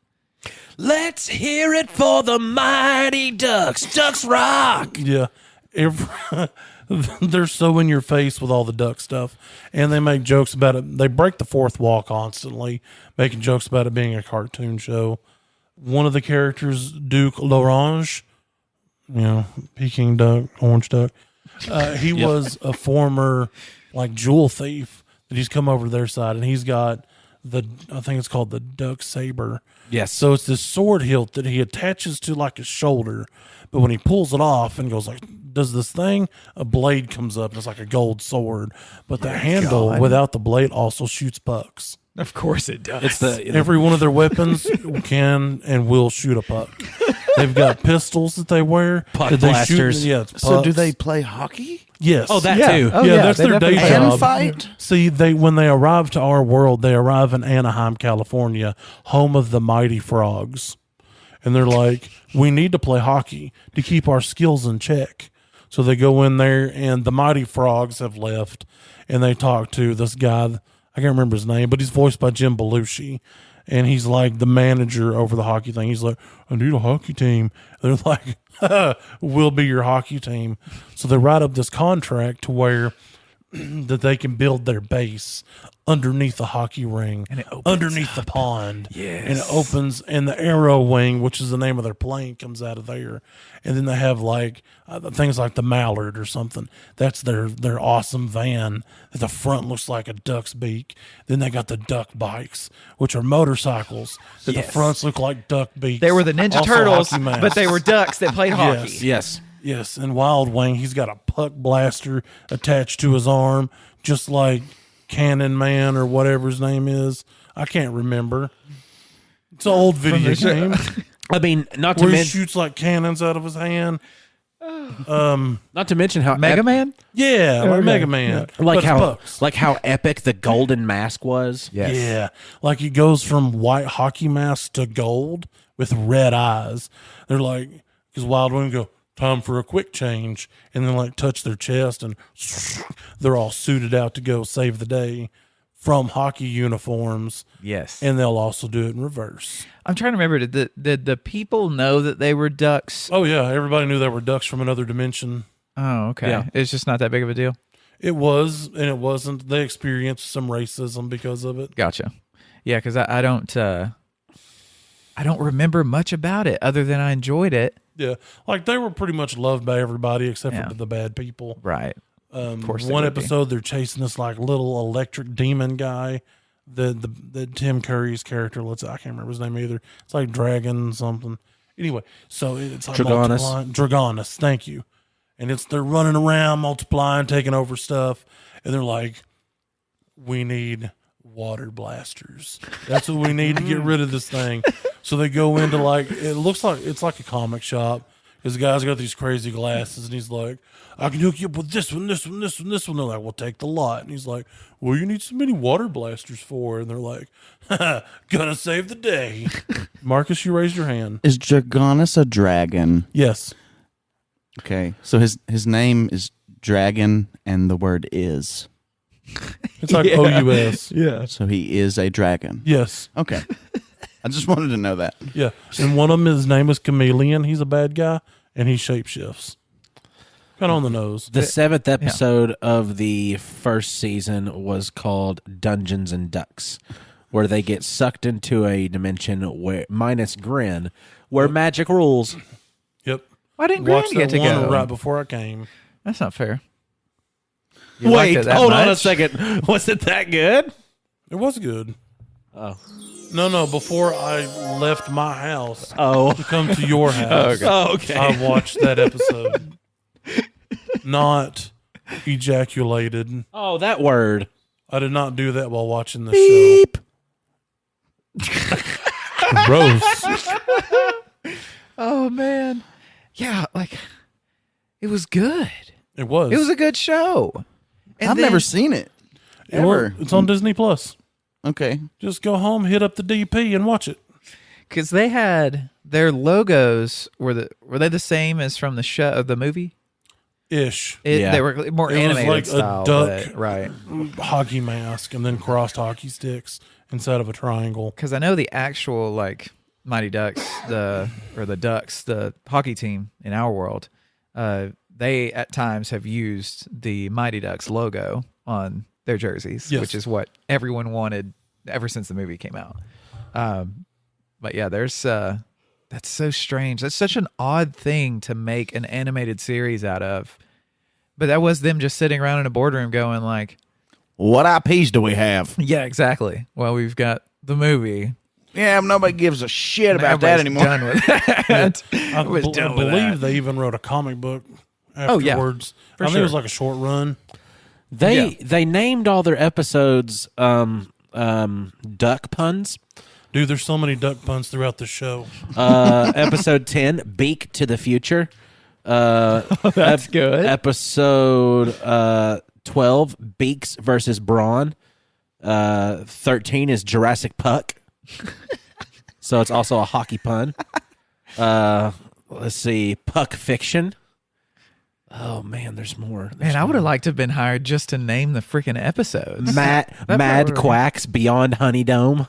[SPEAKER 3] Let's hear it for the Mighty Ducks. Ducks rock.
[SPEAKER 4] Yeah. They're so in your face with all the duck stuff, and they make jokes about it. They break the fourth wall constantly, making jokes about it being a cartoon show. One of the characters, Duke L'Orange, Peking duck, orange duck, he was a former like jewel thief that he's come over to their side, and he's got I think it's called the duck saber.
[SPEAKER 3] Yes.
[SPEAKER 4] So it's this sword hilt that he attaches to like his shoulder, but when he pulls it off and goes like, does this thing, a blade comes up and it's like a gold sword, but the handle without the blade also shoots pucks.
[SPEAKER 1] Of course it does.
[SPEAKER 3] It's
[SPEAKER 4] Every one of their weapons can and will shoot a puck. They've got pistols that they wear.
[SPEAKER 3] Puck
[SPEAKER 4] that they
[SPEAKER 3] blasters.
[SPEAKER 4] Shoot, it's
[SPEAKER 2] So do
[SPEAKER 4] pucks.
[SPEAKER 2] they play hockey?
[SPEAKER 4] Yes.
[SPEAKER 3] Oh, that
[SPEAKER 1] Yeah.
[SPEAKER 3] too.
[SPEAKER 1] Oh,
[SPEAKER 4] yeah,
[SPEAKER 1] yeah,
[SPEAKER 4] that's
[SPEAKER 1] they
[SPEAKER 4] their day
[SPEAKER 1] definitely
[SPEAKER 4] job.
[SPEAKER 2] And fight?
[SPEAKER 4] See, when they arrive to our world, they arrive in Anaheim, California, home of the Mighty Frogs. And they're like, we need to play hockey to keep our skills in check. So they go in there, and the Mighty Frogs have left, and they talk to this guy. I can't remember his name, but he's voiced by Jim Belushi. And he's like the manager over the hockey thing. He's like, I need a hockey team. And they're like, we'll be your hockey team. So they write up this contract to where that they can build their base underneath the hockey ring,
[SPEAKER 1] And it opens
[SPEAKER 4] underneath the pond.
[SPEAKER 1] Yes.
[SPEAKER 4] And it opens, and the arrow wing, which is the name of their plane, comes out of there. And then they have like things like the Mallard or something. That's their awesome van that the front looks like a duck's beak. Then they got the duck bikes, which are motorcycles that the fronts look like duck beaks.
[SPEAKER 1] They were the Ninja
[SPEAKER 4] Also
[SPEAKER 1] Turtles,
[SPEAKER 4] hockey masks.
[SPEAKER 1] but they were ducks that played hockey.
[SPEAKER 3] Yes.
[SPEAKER 4] Yes, and Wild Wing, he's got a puck blaster attached to his arm, just like Cannon Man or whatever his name is. I can't remember. It's an old video game
[SPEAKER 3] I mean, not to
[SPEAKER 4] where he
[SPEAKER 3] mention,
[SPEAKER 4] shoots like cannons out of his hand.
[SPEAKER 3] not to mention how
[SPEAKER 1] Mega Man?
[SPEAKER 4] Yeah, like Mega Man.
[SPEAKER 3] like
[SPEAKER 4] but
[SPEAKER 3] how
[SPEAKER 4] pucks.
[SPEAKER 3] like how epic the golden mask was.
[SPEAKER 1] Yes.
[SPEAKER 4] Yeah, like he goes from white hockey mask to gold with red eyes. They're like, because Wild Wing go, time for a quick change, and then like touch their chest, and they're all suited out to go save the day from hockey uniforms.
[SPEAKER 1] Yes.
[SPEAKER 4] And they'll also do it in reverse.
[SPEAKER 1] I'm trying to remember, did the people know that they were ducks?
[SPEAKER 4] Oh yeah, everybody knew they were ducks from another dimension.
[SPEAKER 1] Oh, okay.
[SPEAKER 3] Yeah.
[SPEAKER 1] It's just not that big of a deal.
[SPEAKER 4] It was, and it wasn't. They experienced some racism because of it.
[SPEAKER 1] Gotcha. Yeah, because I don't remember much about it other than I enjoyed it.
[SPEAKER 4] Yeah, like they were pretty much loved by everybody except
[SPEAKER 1] Yeah.
[SPEAKER 4] for the bad people.
[SPEAKER 1] Right. Of course they
[SPEAKER 4] One
[SPEAKER 1] would be.
[SPEAKER 4] episode they're chasing this like little electric demon guy. The Tim Curry's character. I can't remember his name either. It's like Dragon something. Anyway, so it's like
[SPEAKER 3] Dragonus.
[SPEAKER 4] multiplying. Dragonus, thank you. And they're running around, multiplying, taking over stuff, and they're like, we need water blasters. That's what we need to get rid of this thing. So they go into like, it looks like it's like a comic shop. Because the guy's got these crazy glasses, and he's like, I can hook you up with this one, this one, this one, this one. They're like, well, take the lot. And he's like, well, you need so many water blasters for? And they're like, gonna save the day. Marcus, you raised your hand.
[SPEAKER 2] Is Dragonus a dragon?
[SPEAKER 4] Yes.
[SPEAKER 2] Okay, so his name is Dragon, and the word is.
[SPEAKER 4] It's like OUS.
[SPEAKER 1] Yeah.
[SPEAKER 2] So he is a dragon.
[SPEAKER 4] Yes.
[SPEAKER 2] Okay. I just wanted to know that.
[SPEAKER 4] Yeah. And one of them, his name is Chameleon. He's a bad guy, and he shapeshifts. Kind of on the nose.
[SPEAKER 3] The 7th episode of the first season was called Dungeons and Ducks, where they get sucked into a dimension where minus Grin, where magic rules.
[SPEAKER 4] Yep.
[SPEAKER 1] Why didn't Granny
[SPEAKER 4] Watched
[SPEAKER 1] get
[SPEAKER 4] that
[SPEAKER 1] to
[SPEAKER 4] one
[SPEAKER 1] go?
[SPEAKER 4] right before I came.
[SPEAKER 1] That's not fair. You liked
[SPEAKER 3] Wait,
[SPEAKER 1] it that
[SPEAKER 3] hold on a
[SPEAKER 1] much?
[SPEAKER 3] second. Was it that good?
[SPEAKER 4] It was good.
[SPEAKER 3] Oh.
[SPEAKER 4] No, before I left my house
[SPEAKER 3] Oh.
[SPEAKER 4] to come to your house,
[SPEAKER 3] Oh, okay.
[SPEAKER 4] I watched that episode. Not ejaculated.
[SPEAKER 3] Oh, that word.
[SPEAKER 4] I did not do that while watching the show. Gross.
[SPEAKER 1] Oh man. Yeah, like it was good.
[SPEAKER 4] It was.
[SPEAKER 1] It was a good show. And
[SPEAKER 2] I've
[SPEAKER 1] then-
[SPEAKER 2] never seen it.
[SPEAKER 4] Well,
[SPEAKER 2] Ever.
[SPEAKER 4] it's on Disney Plus.
[SPEAKER 2] Okay.
[SPEAKER 4] Just go home, hit up the DP, and watch it.
[SPEAKER 1] because they had their logos were they the same as from the show, the movie?
[SPEAKER 4] Ish.
[SPEAKER 3] Yeah.
[SPEAKER 1] They were more
[SPEAKER 4] It was
[SPEAKER 1] animated
[SPEAKER 4] like a
[SPEAKER 1] style,
[SPEAKER 4] duck.
[SPEAKER 1] but- right?
[SPEAKER 4] Hockey mask and then crossed hockey sticks inside of a triangle.
[SPEAKER 1] Because I know the actual like Mighty Ducks, the Ducks, the hockey team in our world, they at times have used the Mighty Ducks logo on their jerseys,
[SPEAKER 4] Yes.
[SPEAKER 1] which is what everyone wanted ever since the movie came out. But yeah, there's that's so strange. That's such an odd thing to make an animated series out of. But that was them just sitting around in a boardroom going like,
[SPEAKER 2] What IPs do we have?
[SPEAKER 1] yeah, exactly. Well, we've got the movie.
[SPEAKER 2] Yeah, nobody gives a shit about that
[SPEAKER 1] Everybody's
[SPEAKER 2] anymore.
[SPEAKER 1] Done with that.
[SPEAKER 4] I,
[SPEAKER 1] was
[SPEAKER 4] I
[SPEAKER 1] done with
[SPEAKER 4] believe
[SPEAKER 1] that.
[SPEAKER 4] they even wrote a comic book
[SPEAKER 1] Oh, yeah.
[SPEAKER 4] afterwards.
[SPEAKER 1] For
[SPEAKER 4] I think
[SPEAKER 1] sure.
[SPEAKER 4] it was like a short run.
[SPEAKER 3] They named all their episodes duck puns.
[SPEAKER 4] Dude, there's so many duck puns throughout the show.
[SPEAKER 3] Episode 10, Beak to the Future.
[SPEAKER 1] That's good.
[SPEAKER 3] Episode 12, Beaks versus Brawn. 13 is Jurassic Puck. So it's also a hockey pun. Let's see, Puck Fiction. Oh man, there's more.
[SPEAKER 1] Man, I would have liked to have been hired just to name the freaking episodes.
[SPEAKER 3] Mad
[SPEAKER 1] probably-
[SPEAKER 3] Quacks Beyond Honey Dome.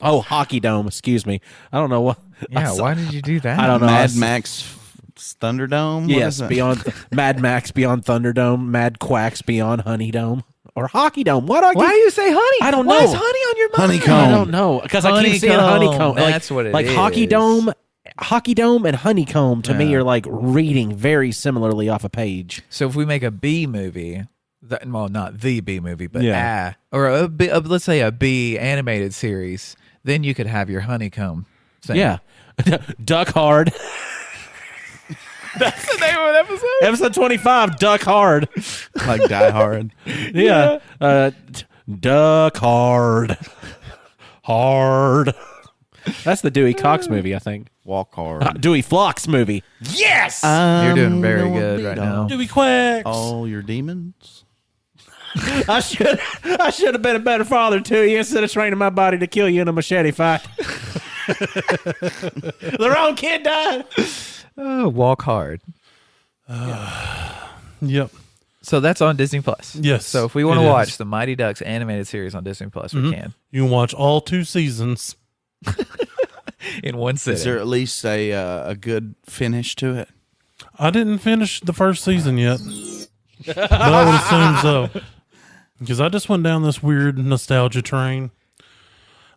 [SPEAKER 3] Oh, Hockey Dome. Excuse me. I don't know what.
[SPEAKER 1] Yeah, why did you do that?
[SPEAKER 3] I don't know.
[SPEAKER 2] Mad Max Thunderdome? What
[SPEAKER 3] Yes,
[SPEAKER 2] is that?
[SPEAKER 3] Beyond Mad Max Beyond Thunderdome, Mad Quacks Beyond Honeydome, or Hockey Dome. Why
[SPEAKER 1] do you say honey?
[SPEAKER 3] I don't
[SPEAKER 1] Why
[SPEAKER 3] know.
[SPEAKER 1] is honey on your mind?
[SPEAKER 2] Honeycomb.
[SPEAKER 3] I don't know because I keep seeing honeycomb.
[SPEAKER 1] That's what it
[SPEAKER 3] like
[SPEAKER 1] is.
[SPEAKER 3] Hockey Dome and honeycomb to me are like reading very similarly off a page.
[SPEAKER 1] So if we make a B movie, well, not the B movie, but
[SPEAKER 3] Yeah.
[SPEAKER 1] or let's say a B animated series, then you could have your honeycomb thing.
[SPEAKER 3] Yeah, Duck Hard.
[SPEAKER 1] That's the name of an episode.
[SPEAKER 3] Episode 25, Duck Hard.
[SPEAKER 2] Like Die Hard.
[SPEAKER 3] Yeah. Duck Hard. Hard. That's the Dewey Cox movie, I think.
[SPEAKER 2] Walk hard.
[SPEAKER 3] Dewey Flox movie. Yes!
[SPEAKER 1] You're doing very good right now.
[SPEAKER 4] Dewey Quacks.
[SPEAKER 2] All your demons.
[SPEAKER 3] I should have been a better father to you instead of training my body to kill you in a machete fight. The wrong kid died.
[SPEAKER 1] Oh, Walk Hard.
[SPEAKER 4] Yep.
[SPEAKER 1] So that's on Disney Plus.
[SPEAKER 4] Yes,
[SPEAKER 1] So if we want
[SPEAKER 4] it
[SPEAKER 1] to
[SPEAKER 4] is.
[SPEAKER 1] watch the Mighty Ducks animated series on Disney Plus, we can
[SPEAKER 4] You can watch all 2 seasons.
[SPEAKER 1] in one
[SPEAKER 2] Is
[SPEAKER 1] sitting.
[SPEAKER 2] there at least a good finish to it?
[SPEAKER 4] I didn't finish the first season yet, but I would assume so. Because I just went down this weird nostalgia train.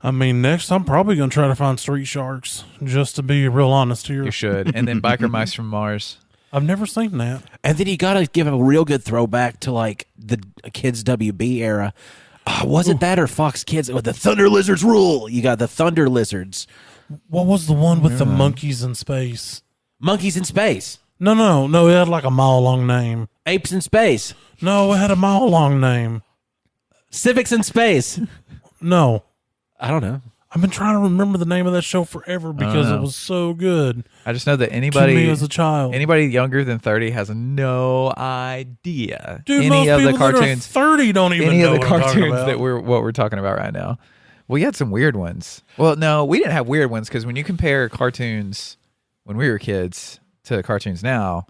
[SPEAKER 4] I mean, next I'm probably going to try to find Street Sharks, just to be real honest here.
[SPEAKER 1] You should. And then Biker Mice from Mars.
[SPEAKER 4] I've never seen that.
[SPEAKER 3] And then you got to give a real good throwback to like the Kids WB era. Was it that or Fox Kids with the Thunder Lizards rule? You got the Thunder Lizards.
[SPEAKER 4] What was the one with the monkeys in space?
[SPEAKER 3] Monkeys in Space.
[SPEAKER 4] No. It had like a mile-long name.
[SPEAKER 3] Apes in Space.
[SPEAKER 4] No, it had a mile-long name.
[SPEAKER 3] Civics in Space.
[SPEAKER 4] No.
[SPEAKER 3] I don't know.
[SPEAKER 4] I've been trying to remember the name of that show forever because it was so good
[SPEAKER 1] I just know that
[SPEAKER 4] to
[SPEAKER 1] anybody
[SPEAKER 4] me as a child.
[SPEAKER 1] anybody younger than 30 has no idea
[SPEAKER 4] Dude,
[SPEAKER 1] any
[SPEAKER 4] most
[SPEAKER 1] of the
[SPEAKER 4] people that are
[SPEAKER 1] cartoons
[SPEAKER 4] 30 don't even
[SPEAKER 1] any
[SPEAKER 4] know
[SPEAKER 1] of the
[SPEAKER 4] what I'm talking
[SPEAKER 1] cartoons
[SPEAKER 4] about.
[SPEAKER 1] that we're talking about right now. We had some weird ones. Well, no, we didn't have weird ones because when you compare cartoons when we were kids to cartoons now,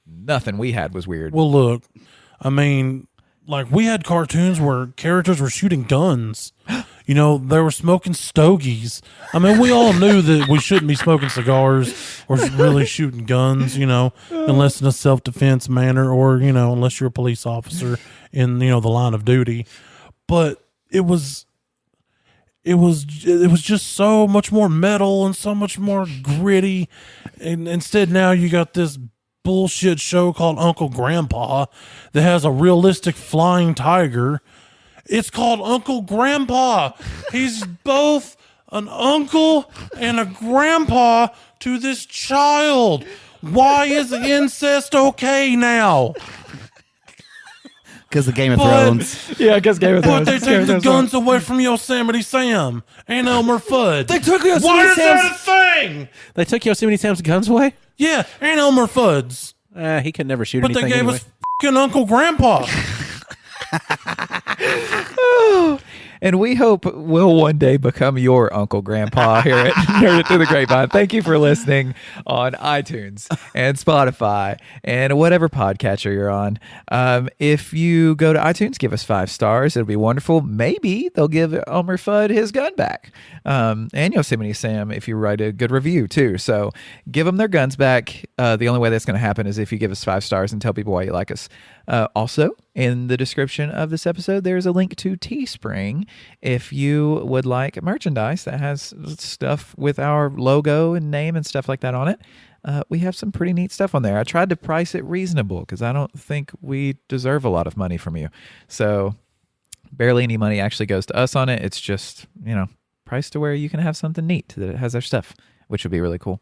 [SPEAKER 1] nothing we had was weird.
[SPEAKER 4] Well, look, I mean, like we had cartoons where characters were shooting guns. You know, they were smoking stogies. I mean, we all knew that we shouldn't be smoking cigars or really shooting guns, you know, unless in a self-defense manner or, you know, unless you're a police officer in, you know, the line of duty. But it was just so much more metal and so much more gritty. And instead now you got this bullshit show called Uncle Grandpa that has a realistic flying tiger. It's called Uncle Grandpa. He's both an uncle and a grandpa to this child. Why is incest okay now?
[SPEAKER 2] Because the Game of
[SPEAKER 4] But-
[SPEAKER 2] Thrones.
[SPEAKER 1] Yeah, I guess Game of
[SPEAKER 4] But they take the guns away from Yosemite Sam and Elmer Fudd.
[SPEAKER 3] They took Yosemite
[SPEAKER 4] Why is
[SPEAKER 3] Sam's-
[SPEAKER 4] that a thing?
[SPEAKER 3] They took Yosemite Sam's guns away?
[SPEAKER 4] Yeah, and Elmer Fudd's.
[SPEAKER 3] He could never shoot
[SPEAKER 4] But they
[SPEAKER 3] anything
[SPEAKER 4] gave
[SPEAKER 3] anyway.
[SPEAKER 4] us fucking Uncle Grandpa.
[SPEAKER 1] And we hope we'll one day become your Uncle Grandpa here at Nerd It Through the Grapevine. Thank you for listening on iTunes and Spotify and whatever podcatcher you're on. If you go to iTunes, give us 5 stars. It'll be wonderful. Maybe they'll give Elmer Fudd his gun back. And Yosemite Sam if you write a good review too. So give them their guns back. The only way that's going to happen is if you give us 5 stars and tell people why you like us. Also, in the description of this episode, there's a link to Teespring if you would like merchandise that has stuff with our logo and name and stuff like that on it. We have some pretty neat stuff on there. I tried to price it reasonable because I don't think we deserve a lot of money from you. So barely any money actually goes to us on it. It's just, you know, priced to where you can have something neat that has our stuff, which would be really cool.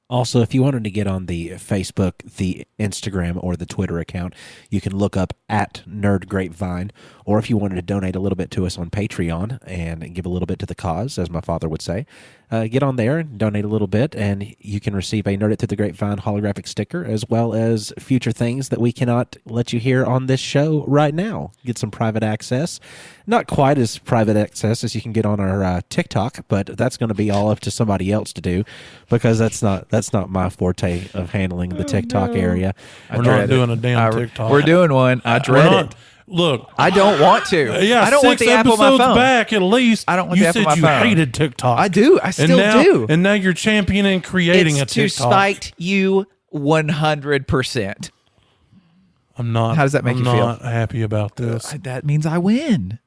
[SPEAKER 3] Also, if you wanted to get on the Facebook, the Instagram, or the Twitter account, you can look up at Nerd Grapevine. Or if you wanted to donate a little bit to us on Patreon and give a little bit to the cause, as my father would say, get on there and donate a little bit, and you can receive a Nerd It Through the Grapevine holographic sticker, as well as future things that we cannot let you hear on this show right now. Get some private access. Not quite as private access as you can get on our TikTok, but that's going to be all up to somebody else to do, because that's not my forte of handling the TikTok area.
[SPEAKER 4] We're not doing a damn TikTok.
[SPEAKER 1] We're doing one. I dread it.
[SPEAKER 4] Look,
[SPEAKER 1] I don't want to.
[SPEAKER 4] yeah,
[SPEAKER 1] I don't want
[SPEAKER 4] 6
[SPEAKER 1] the app on my
[SPEAKER 4] episodes
[SPEAKER 1] phone.
[SPEAKER 4] back at least.
[SPEAKER 1] I don't want
[SPEAKER 4] you
[SPEAKER 1] the app on
[SPEAKER 4] said
[SPEAKER 1] my
[SPEAKER 4] you
[SPEAKER 1] phone.
[SPEAKER 4] hated TikTok.
[SPEAKER 1] I do. I still do.
[SPEAKER 4] And now you're championing creating
[SPEAKER 1] It's
[SPEAKER 4] a
[SPEAKER 1] to
[SPEAKER 4] TikTok.
[SPEAKER 1] spite you 100%.
[SPEAKER 4] I'm not.
[SPEAKER 1] How does that make you feel?
[SPEAKER 4] I'm not happy about this.
[SPEAKER 1] That means I win.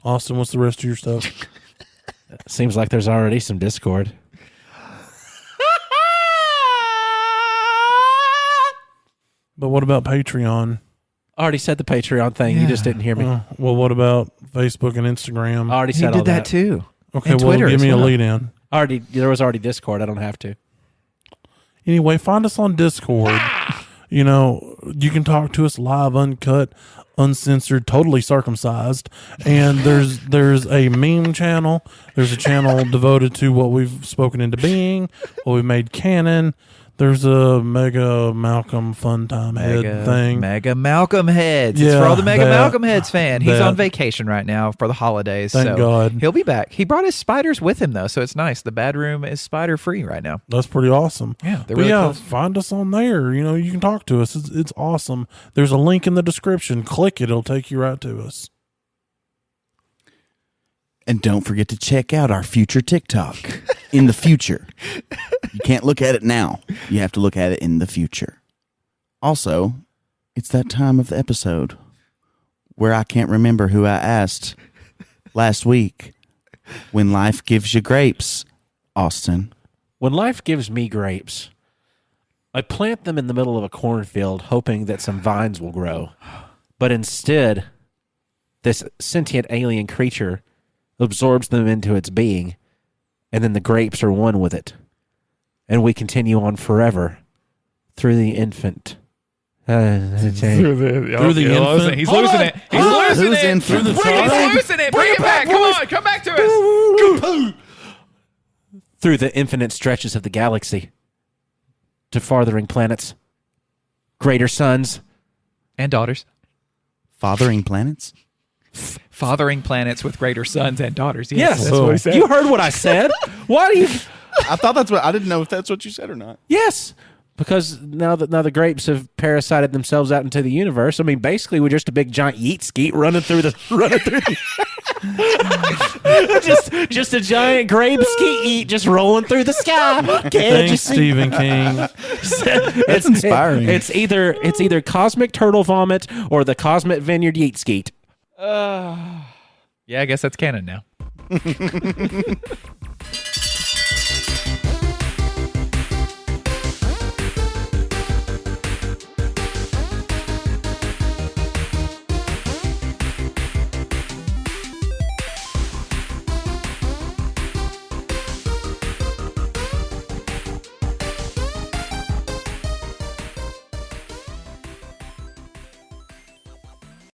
[SPEAKER 4] Austin, what's the rest of your stuff?
[SPEAKER 3] Seems like there's already some Discord.
[SPEAKER 4] But what about Patreon?
[SPEAKER 3] I already said the Patreon thing. You just didn't hear me.
[SPEAKER 4] Well, what about Facebook and Instagram?
[SPEAKER 3] I already
[SPEAKER 1] He
[SPEAKER 3] said
[SPEAKER 1] did
[SPEAKER 3] all
[SPEAKER 1] that too.
[SPEAKER 4] Okay,
[SPEAKER 1] And
[SPEAKER 4] well,
[SPEAKER 1] Twitter
[SPEAKER 4] give
[SPEAKER 1] as
[SPEAKER 4] me a
[SPEAKER 1] well.
[SPEAKER 4] lead in.
[SPEAKER 3] There was already Discord. I don't have to.
[SPEAKER 4] Anyway, find us on Discord. You know, you can talk to us live, uncut, uncensored, totally circumcised. And there's a meme channel. There's a channel devoted to what we've spoken into being, what we made canon. There's a Mega Malcolm Fun Time Head thing.
[SPEAKER 1] Mega Malcolm Heads. It's
[SPEAKER 4] Yeah,
[SPEAKER 1] for all the Mega
[SPEAKER 4] that-
[SPEAKER 1] Malcolm Heads fan. He's
[SPEAKER 4] that-
[SPEAKER 1] on vacation right now for the holidays.
[SPEAKER 4] Thank
[SPEAKER 1] so
[SPEAKER 4] God.
[SPEAKER 1] He'll be back. He brought his spiders with him, though, so it's nice. The bad room is spider free right now.
[SPEAKER 4] That's pretty awesome.
[SPEAKER 1] Yeah, they're
[SPEAKER 4] but
[SPEAKER 1] really
[SPEAKER 4] yeah,
[SPEAKER 1] cool.
[SPEAKER 4] find us on there. You know, you can talk to us. It's awesome. There's a link in the description. Click it. It'll take you right to us.
[SPEAKER 2] And don't forget to check out our future TikTok in the future. You can't look at it now. You have to look at it in the future. Also, it's that time of the episode where I can't remember who I asked last week. When life gives you grapes, Austin.
[SPEAKER 3] When life gives me grapes, I plant them in the middle of a cornfield, hoping that some vines will grow. But instead, this sentient alien creature absorbs them into its being, and then the grapes are one with it. And we continue on forever through the infant.
[SPEAKER 4] Through the infant.
[SPEAKER 1] He's losing it. He's losing
[SPEAKER 2] Who's
[SPEAKER 1] it.
[SPEAKER 2] infant?
[SPEAKER 1] He's losing it. Bring it back. Come on. Come back to us.
[SPEAKER 3] Through the infinite stretches of the galaxy to farthering planets, greater suns,
[SPEAKER 1] And daughters.
[SPEAKER 2] Fathering planets?
[SPEAKER 1] Fathering planets with greater sons and daughters. Yes.
[SPEAKER 3] Yes.
[SPEAKER 1] That's what he said.
[SPEAKER 3] You heard what I said. Why do you?
[SPEAKER 2] I thought that's what I didn't know if that's what you said or not.
[SPEAKER 3] Yes, because now the grapes have parasited themselves out into the universe. I mean, basically, we're just a big giant yeet skeet running through the just a giant grape skeet eat just rolling through the sky. Can't you
[SPEAKER 4] Thanks,
[SPEAKER 3] see?
[SPEAKER 4] Stephen King.
[SPEAKER 3] It's
[SPEAKER 2] inspiring.
[SPEAKER 3] It's either cosmic turtle vomit or the cosmic vineyard yeet skeet.
[SPEAKER 1] Yeah, I guess that's canon now.